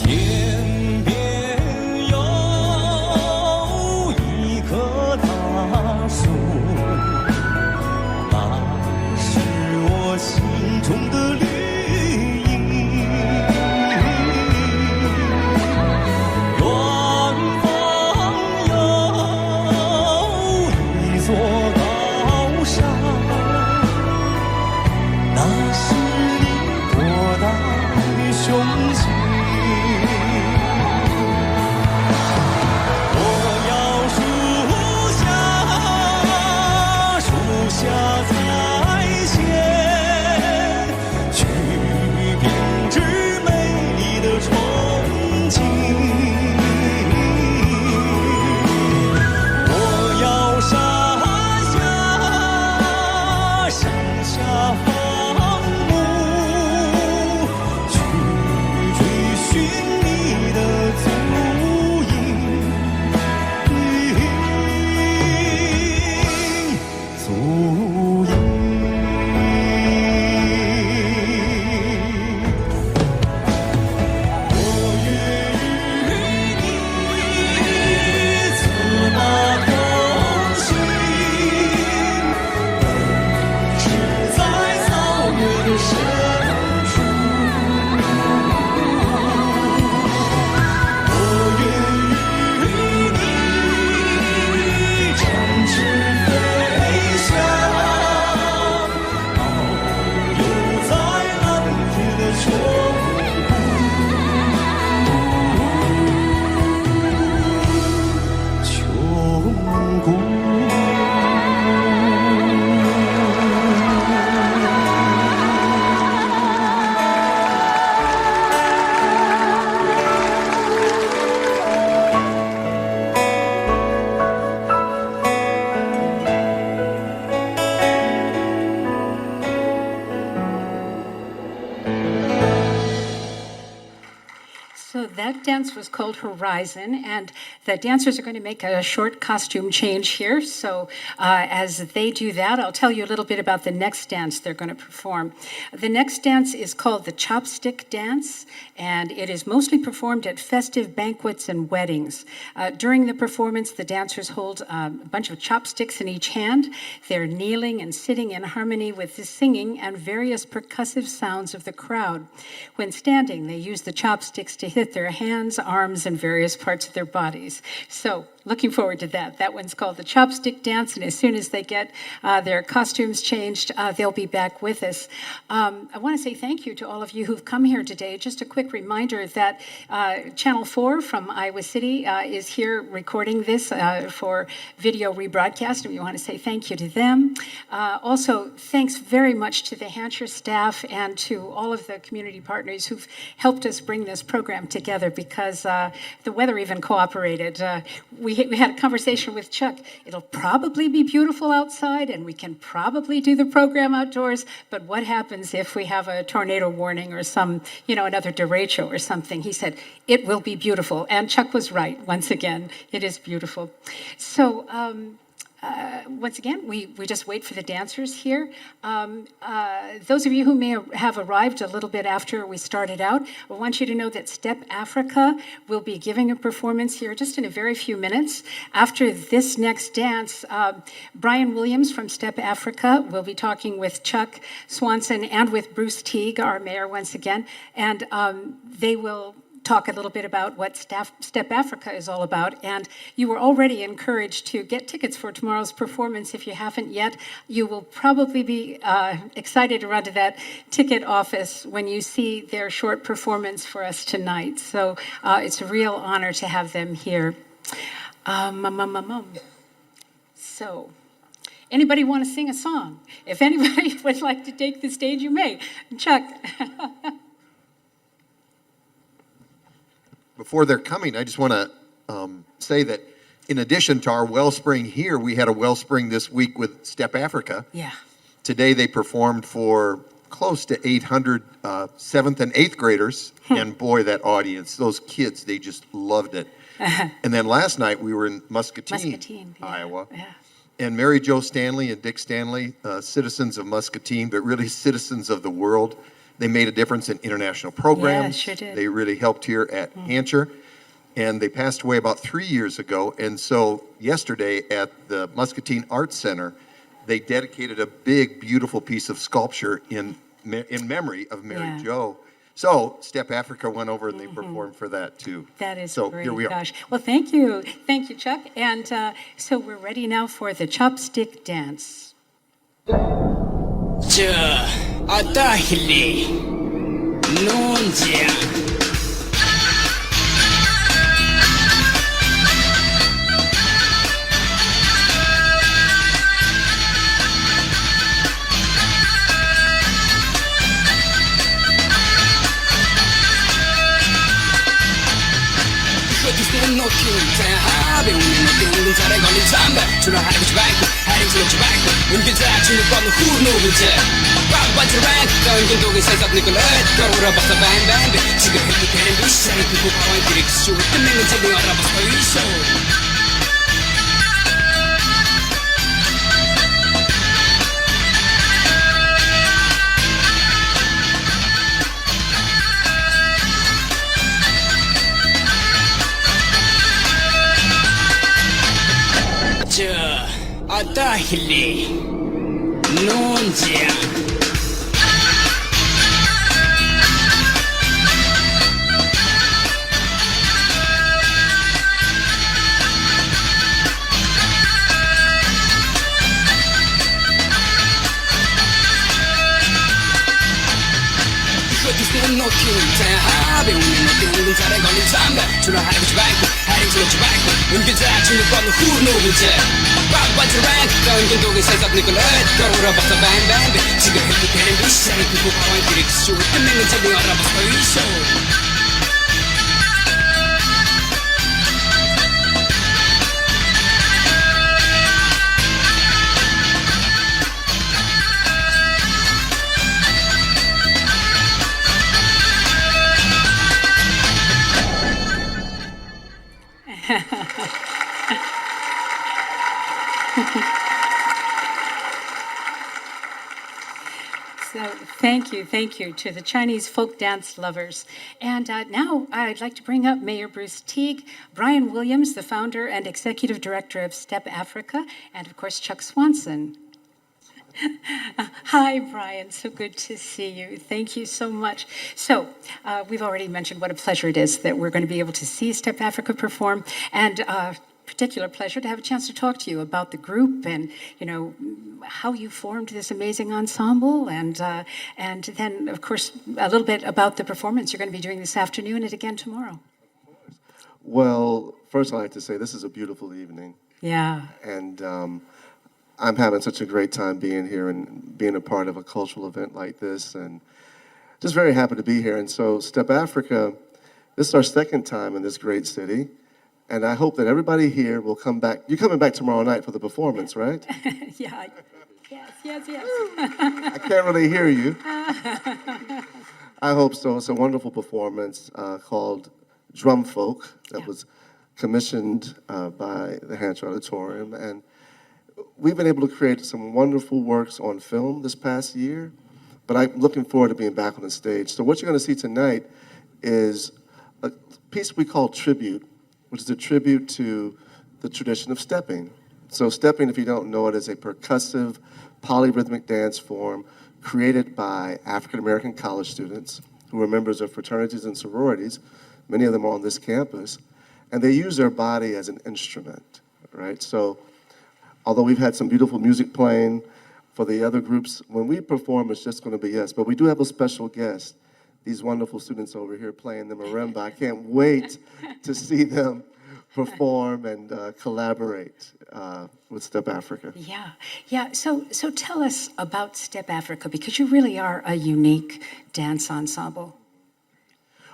天边有一棵大树，那是我心中的绿荫。远方有一座高山，那是你博大的胸襟。树下采涧，去编织美丽的憧憬。我要山下放牧，去追寻你的足影。足影。我愿与你策马同行，奔驰在草原的深处。我愿与你展翅飞翔，遨游在蓝天的穹谷。So that dance was called Horizon, and the dancers are going to make a short costume change here. So as they do that, I'll tell you a little bit about the next dance they're going to perform. The next dance is called the Chopstick Dance, and it is mostly performed at festive banquets and weddings. During the performance, the dancers hold a bunch of chopsticks in each hand. They're kneeling and sitting in harmony with the singing and various percussive sounds of the crowd. When standing, they use the chopsticks to hit their hands, arms, and various parts of their bodies. So looking forward to that. That one's called the Chopstick Dance, and as soon as they get their costumes changed, they'll be back with us. I want to say thank you to all of you who've come here today. Just a quick reminder that Channel 4 from Iowa City is here recording this for video rebroadcast, and we want to say thank you to them. Also, thanks very much to the Hampshire staff and to all of the community partners who've helped us bring this program together, because the weather even cooperated. We we had a conversation with Chuck. It'll probably be beautiful outside, and we can probably do the program outdoors, but what happens if we have a tornado warning or some, another derecho or something? He said, it will be beautiful. And Chuck was right. Once again, it is beautiful. So, once again, we just wait for the dancers here. Those of you who may have arrived a little bit after we started out, I want you to know that Step Africa will be giving a performance here just in a very few minutes. After this next dance, Brian Williams from Step Africa will be talking with Chuck Swanson and with Bruce Teague, our mayor, once again, and they will talk a little bit about what Step Africa is all about. And you were already encouraged to get tickets for tomorrow's performance. If you haven't yet, you will probably be excited to run to that ticket office when you see their short performance for us tonight. So it's a real honor to have them here. So, anybody want to sing a song? If anybody would like to take the stage, you may. Chuck. Before they're coming, I just want to say that in addition to our Wellspring here, we had a Wellspring this week with Step Africa. Yeah. Today they performed for close to 800 7th and 8th graders. And boy, that audience, those kids, they just loved it. And then last night we were in Muscatine, Iowa. Yeah. And Mary Jo Stanley and Dick Stanley, citizens of Muscatine, but really citizens of the world. They made a difference in international programs. Yeah, sure did. They really helped here at Hancher. And they passed away about 3 years ago. And so yesterday at the Muscatine Arts Center, they dedicated a big, beautiful piece of sculpture in memory of Mary Jo. So Step Africa went over and they performed for that too. That is so great. Here we are. Gosh. Well, thank you. Thank you, Chuck. And so we're ready now for the chopstick dance. Atahili Nonjia no kilter habe un no tare gol zamba sulla hare bishbank hiding to the bank in the action from the who know it rock what the rank going to do is set up Nicolai go up the bang bang 지금 그 can be say people going to shoot the men to the other so Atahili Nonjia no kilter habe un no tare gol zamba sulla hare bishbank hiding to the bank in the action from the who know it rock what the rank going to do is set up Nicolai go up the bang bang 지금 그 can be say people going to shoot the men to the other so So thank you to the Chinese folk dance lovers. And now I'd like to bring up Mayor Bruce Teague, Brian Williams, the founder and executive director of Step Africa, and of course Chuck Swanson. Hi, Brian. So good to see you. Thank you so much. So we've already mentioned what a pleasure it is that we're going to be able to see Step Africa perform, and particular pleasure to have a chance to talk to you about the group and, how you formed this amazing ensemble, and then, of course, a little bit about the performance you're going to be doing this afternoon and again tomorrow. Well, first I'd like to say this is a beautiful evening. Yeah. And I'm having such a great time being here and being a part of a cultural event like this, and just very happy to be here. And so Step Africa, this is our second time in this great city. And I hope that everybody here will come back. You're coming back tomorrow night for the performance, right? Yeah. Yes. I can't really hear you. I hope so. It's a wonderful performance called Drum Folk that was commissioned by the Hancher Auditorium. And we've been able to create some wonderful works on film this past year, but I'm looking forward to being back on the stage. So what you're going to see tonight is a piece we call Tribute, which is a tribute to the tradition of stepping. So stepping, if you don't know it, is a percussive, polyrhythmic dance form created by African-American college students who are members of fraternities and sororities. Many of them are on this campus. And they use their body as an instrument, right? So although we've had some beautiful music playing for the other groups, when we perform, it's just going to be us. But we do have a special guest, these wonderful students over here playing the marimba. I can't wait to see them perform and collaborate with Step Africa. Yeah. So tell us about Step Africa, because you really are a unique dance ensemble.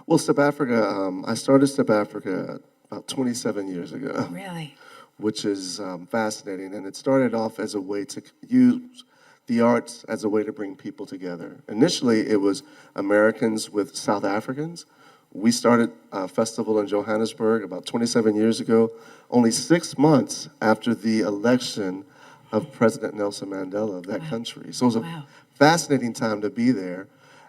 Well, Step Africa, I started Step Africa about 27 years ago. Really? Which is fascinating. And it started off as a way to use the arts as a way to bring people together. Initially, it was Americans with South Africans. We started a festival in Johannesburg about 27 years ago, only 6 months after the election of President Nelson Mandela of that country. So it was a fascinating time to be there.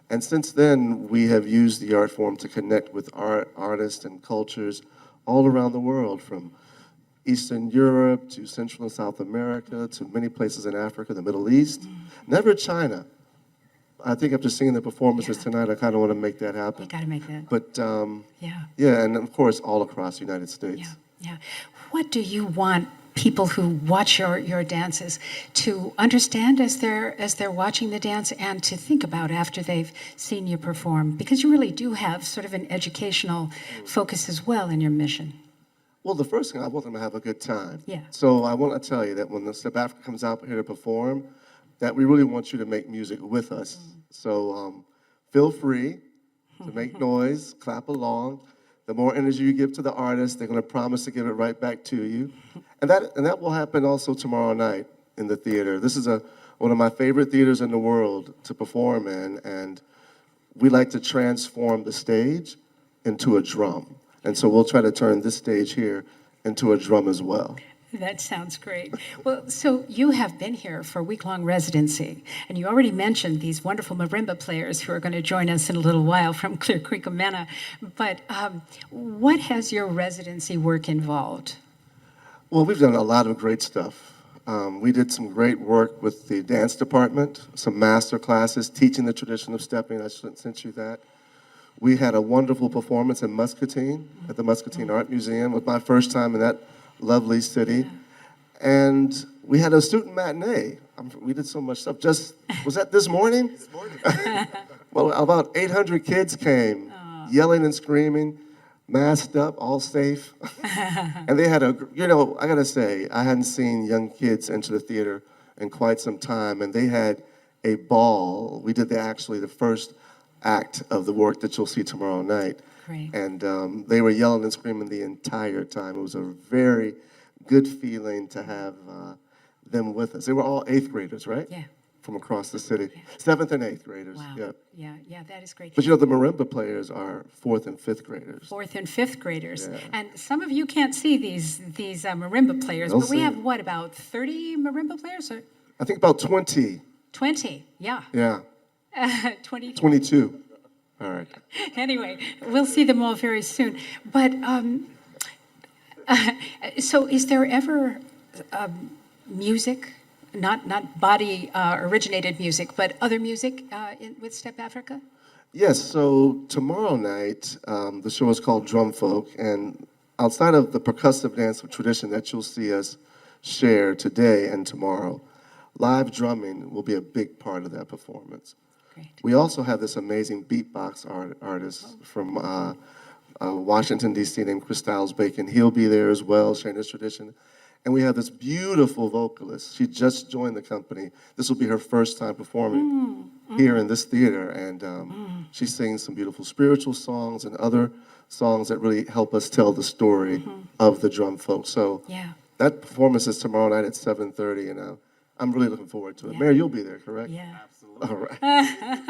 And since then, we have used the art form to connect with artists and cultures all around the world, from Eastern Europe to Central and South America to many places in Africa, the Middle East, never China. I think after seeing the performances tonight, I kind of want to make that happen. You got to make that. But Yeah, and of course, all across the United States. Yeah. What do you want people who watch your dances to understand as they're watching the dance, and to think about after they've seen you perform? Because you really do have sort of an educational focus as well in your mission. Well, the first thing, I want them to have a good time. Yeah. So I want to tell you that when the Step Africa comes out here to perform, that we really want you to make music with us. So feel free to make noise, clap along. The more energy you give to the artist, they're going to promise to give it right back to you. And that will happen also tomorrow night in the theater. This is one of my favorite theaters in the world to perform in, and we like to transform the stage into a drum. And so we'll try to turn this stage here into a drum as well. That sounds great. Well, so you have been here for a week-long residency, and you already mentioned these wonderful marimba players who are going to join us in a little while from Clear Creek, Amana. But what has your residency work involved? Well, we've done a lot of great stuff. We did some great work with the dance department, some master classes, teaching the tradition of stepping. I sent you that. We had a wonderful performance in Muscatine, at the Muscatine Art Museum. It was my first time in that lovely city. And we had a student matinee. We did so much stuff. Was that this morning? This morning. Well, about 800 kids came, yelling and screaming, masked up, all safe. And they had I gotta say, I hadn't seen young kids enter the theater in quite some time, and they had a ball. We did the first act of the work that you'll see tomorrow night. Great. And they were yelling and screaming the entire time. It was a very good feeling to have them with us. They were all 8th graders, right? Yeah. From across the city. 7th and 8th graders. Wow. Yeah. Yeah, that is great. But the marimba players are 4th and 5th graders. 4th and 5th graders. Yeah. And some of you can't see these marimba players, They'll but we see have, it. about 30 marimba players? Or I think about 20. 20, yeah. Yeah. 20. 22. All right. Anyway, we'll see them all very soon. But so is there ever music, not body originated music, but other music with Step Africa? Yes, so tomorrow night, the show is called Drum Folk, and outside of the percussive dance tradition that you'll see us share today and tomorrow, live drumming will be a big part of that performance. Great. We also have this amazing beatbox artist from Washington, D.C. named Chris Styles Bacon. He'll be there as well, sharing this tradition. And we have this beautiful vocalist. She just joined the company. This will be her first time performing. here in this theater, and she sings some beautiful spiritual songs and other songs that really help us tell the story of the drum folk. So Yeah. that performance is tomorrow night at 7:30, and I'm really looking forward to it. Yeah. Mayor, you'll be there, correct? Yeah. All right.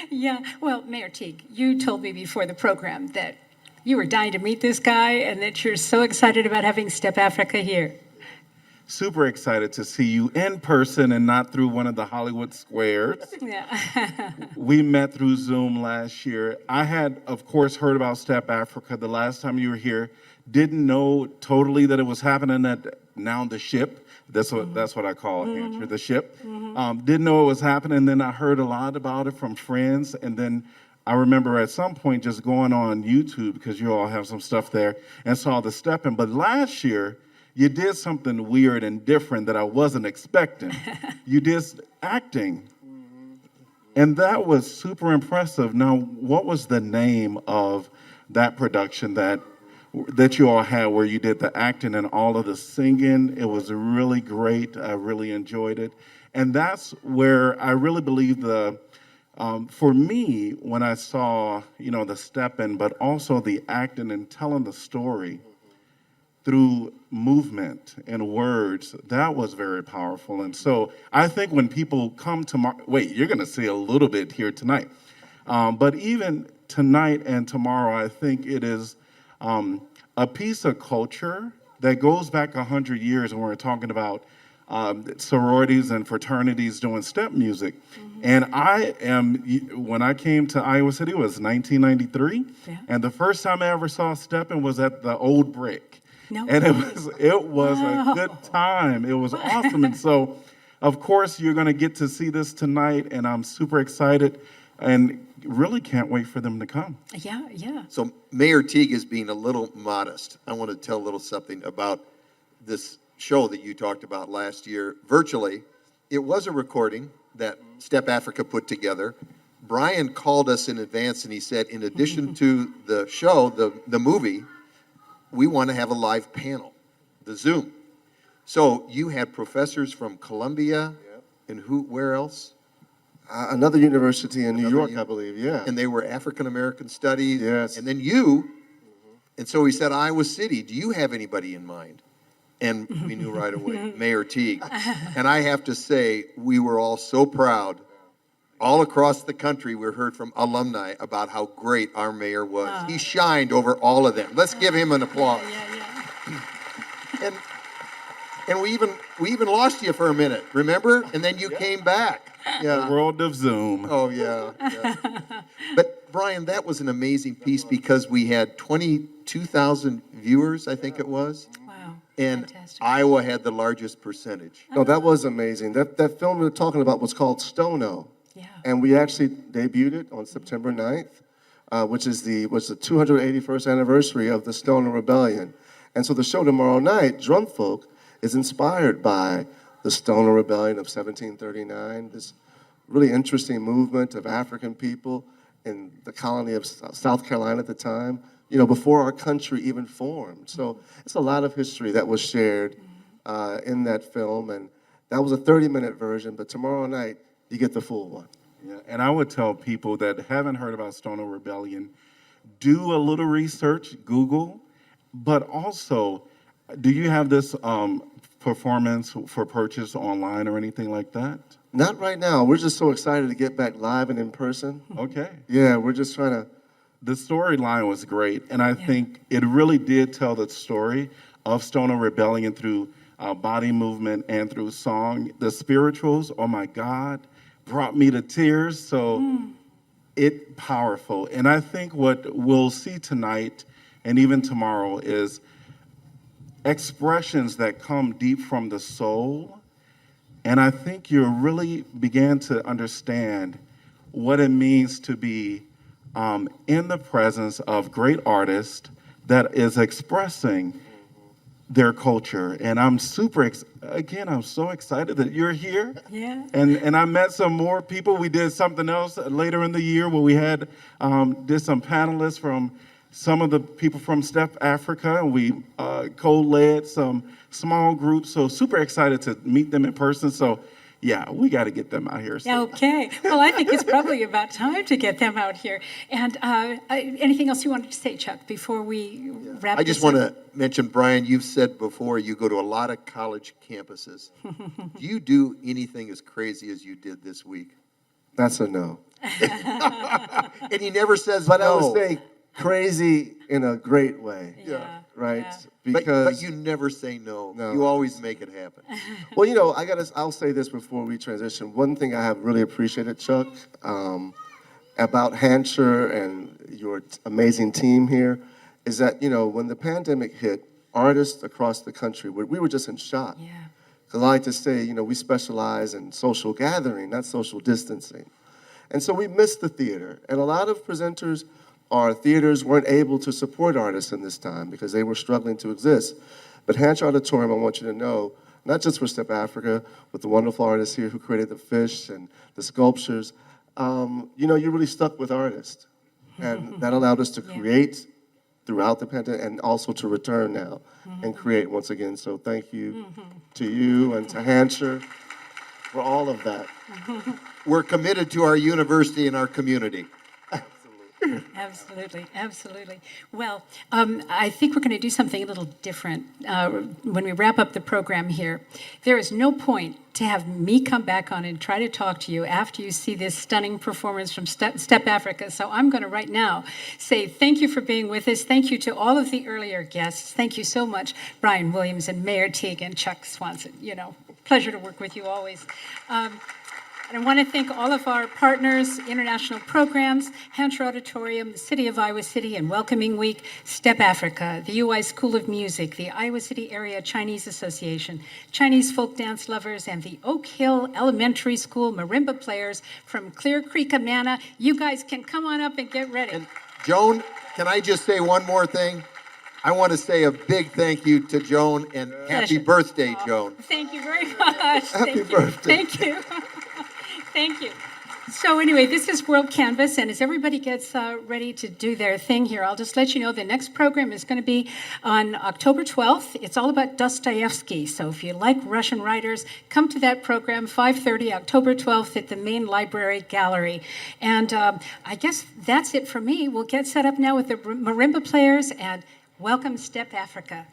Yeah. Well, Mayor Teague, you told me before the program that you were dying to meet this guy and that you're so excited about having Step Africa here. Super excited to see you in person and not through one of the Hollywood squares. Yeah. We met through Zoom last year. I had, of course, heard about Step Africa the last time you were here. Didn't know totally that it was happening at now the ship. That's what I call it, Andrew, the ship. Didn't know it was happening. Then I heard a lot about it from friends. And then I remember at some point just going on YouTube, because you all have some stuff there, and saw the Step-In. But last year, you did something weird and different that I wasn't expecting. You did acting. And that was super impressive. Now, what was the name of that production that you all had where you did the acting and all of the singing? It was really great. I really enjoyed it. And that's where I really believe for me, when I saw, the Step-In, but also the acting and telling the story through movement and words, that was very powerful. And so I think when people come tomorrow, you're going to see a little bit here tonight. But even tonight and tomorrow, I think it is a piece of culture that goes back 100 years, and we're talking about sororities and fraternities doing step music. And when I came to Iowa City, it was 1993, and the first time I ever saw Step-In was at the Old Brick. No And way. it was a good time. It was awesome. And so, of course, you're going to get to see this tonight, and I'm super excited and really can't wait for them to come. Yeah, yeah. So Mayor Teague is being a little modest. I want to tell a little something about this show that you talked about last year virtually. It was a recording that Step Africa put together. Brian called us in advance and he said, in addition to the show, the movie, we want to have a live panel, the Zoom. So you had professors from Columbia and where else? Another university in New Another York, I believe, yeah. And they were African American studies. Yes. And then you, and so he said, Iowa City, do you have anybody in mind? And we knew right away, Mayor Teague. And I have to say, we were all so proud. All across the country, we heard from alumni about how great our mayor was. He shined over all of them. Let's give him an applause. And we even lost you for a minute, remember? And then you came back. The world of Zoom. Oh, yeah. But, Brian, that was an amazing piece because we had 22,000 viewers, I think it was. Wow. And Fantastic. Iowa had the largest percentage. No, that was amazing. That film we were talking about was called Stono. Yeah. And we actually debuted it on September 9th, which was the 281st anniversary of the Stoner Rebellion. And so the show tomorrow night, Drum Folk, is inspired by the Stoner Rebellion of 1739, this really interesting movement of African people in the colony of South Carolina at the time, before our country even formed. So it's a lot of history that was shared in that film, and that was a 30-minute version, but tomorrow night, you get the full one. Yeah, and I would tell people that haven't heard about Stoner Rebellion, do a little research, Google, but also, do you have this performance for purchase online or anything like that? Not right now. We're just so excited to get back live and in person. Okay. Yeah, we're just trying to. The storyline was great, and I think it really did tell the story of Stoner Rebellion through body movement and through song. The spirituals, oh my God, brought me to tears. So it powerful. And I think what we'll see tonight and even tomorrow is expressions that come deep from the soul. And I think you really began to understand what it means to be in the presence of great artists that is expressing their culture. And I'm I'm so excited that you're here. Yeah. And I met some more people. We did something else later in the year where we had did some panelists from some of the people from Step Africa, and we co-led some small groups. So super excited to meet them in person. So yeah, we got to get them out here. So. Okay. Well, I think it's probably about time to get them out here. And anything else you wanted to say, Chuck, before we wrap I just this up? want to mention, Brian, you've said before you go to a lot of college campuses. Do you do anything as crazy as you did this week? That's a no. And he never says But no. I would say crazy in a great way. Yeah. Right? Yeah. But you never say no. No. You always make it happen. Well, I'll say this before we transition. One thing I have really appreciated, Chuck, about Hansher and your amazing team here is that, when the pandemic hit, artists across the country, we were just in shock. Yeah. Because I like to say, we specialize in social gathering, not social distancing. And so we missed the theater. And a lot of presenters or theaters weren't able to support artists in this time because they were struggling to exist. But Hansher Auditorium, I want you to know, not just for Step Africa, with the wonderful artists here who created the fish and the sculptures, you really stuck with artists. And that allowed us to create throughout the pandemic and also to return now and create once again. So thank you to you and to Hansher for all of that. We're committed to our university and our community. Absolutely, absolutely. Well, I think we're going to do something a little different when we wrap up the program here. There is no point to have me come back on and try to talk to you after you see this stunning performance from Step Africa. So I'm going to right now say thank you for being with us. Thank you to all of the earlier guests. Thank you so much, Brian Williams and Mayor Teague and Chuck Swanson. Pleasure to work with you always. And I want to thank all of our partners, international programs, Hansher Auditorium, the City of Iowa City and Welcoming Week, Step Africa, the UI School of Music, the Iowa City Area Chinese Association, Chinese folk dance lovers, and the Oak Hill Elementary School marimba players from Clear Creek, Amana. You guys can come on up and get ready. And Joan, can I just say one more thing? I want to say a big thank you to Joan and happy birthday, Joan. Thank you very much. Happy birthday. Thank you. Thank you. So anyway, this is World Canvas, and as everybody gets ready to do their thing here, I'll just let you know the next program is going to be on October 12th. It's all about Dostoevsky. So if you like Russian writers, come to that program, 5:30, October 12th at the main library gallery. And I guess that's it for me. We'll get set up now with the marimba players, and welcome Step Africa.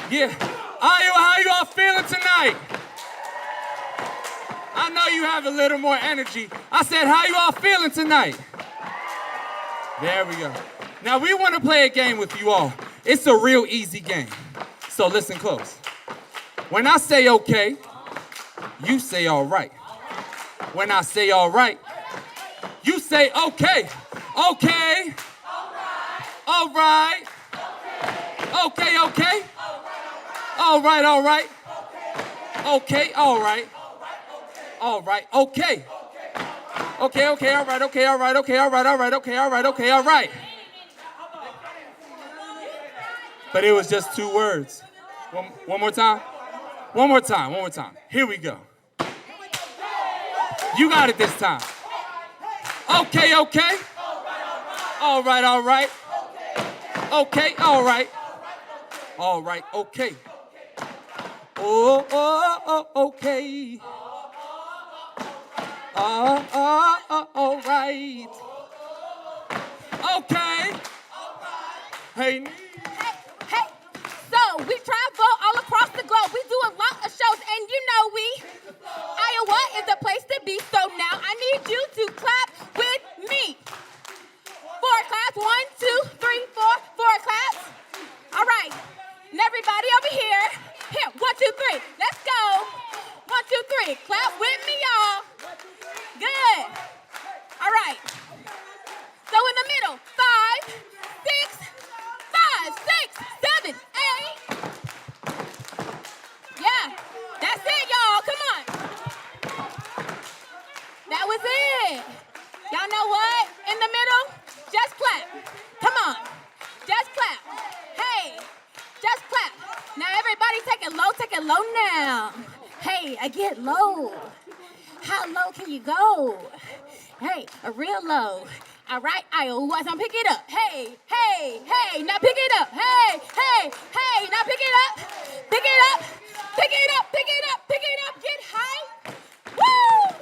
Yeah. Iowa, how you all feeling tonight? I know you have a little more energy. I said, how you all feeling tonight? There we go. Now we want to play a game with you all. It's a real easy game. So listen close. When I say okay, you say all right. When I say all right, you say okay. Okay. All right. Okay. All right. Okay, all right. All right, okay. Okay, all right, okay, all right, okay, all right, all right, okay, all right, okay, all right. But it was just 2 words. One more time. One more time. Here we go. You got it this time. Okay. All right. Okay, all right. All right, okay. Okay. All right. Okay. Hey. Hey, so we travel all across the globe. We do a lot of shows, and you know Iowa is the place to be. So now I need you to clap with me. 4 claps, 1, 2, 3, 4, 4 claps. All right, and everybody over here. Here, 1, 2, 3. Let's go. 1, 2, 3. Clap with me, y'all. Good. All right. So in the middle, 5, 6, 5, 6, 7, 8. Yeah, that's it, y'all. Come on. That was it. Y'all know what? In the middle, just clap. Come on. Just clap. Hey, just clap. Now everybody take it low now. Hey, I get low. How low can you go? Hey, a real low. All right, Iowa, now pick it up. Hey, hey, hey, now pick it up. Hey, hey, hey, now pick it up. Pick it up. Pick it up, pick it up, pick it up. Get high. Woo!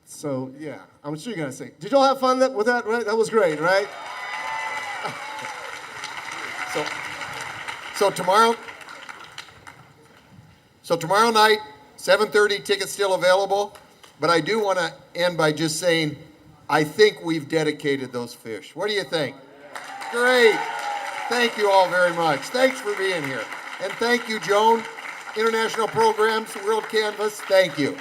So, yeah, I'm sure you're going to say, did y'all have fun with that, right? That was great, right? So tomorrow night, 7:30, tickets still available. But I do want to end by just saying, I think we've dedicated those fish. What do you think? Great. Thank you all very much. Thanks for being here. And thank you, Joan. International Programs, World Canvas, thank you.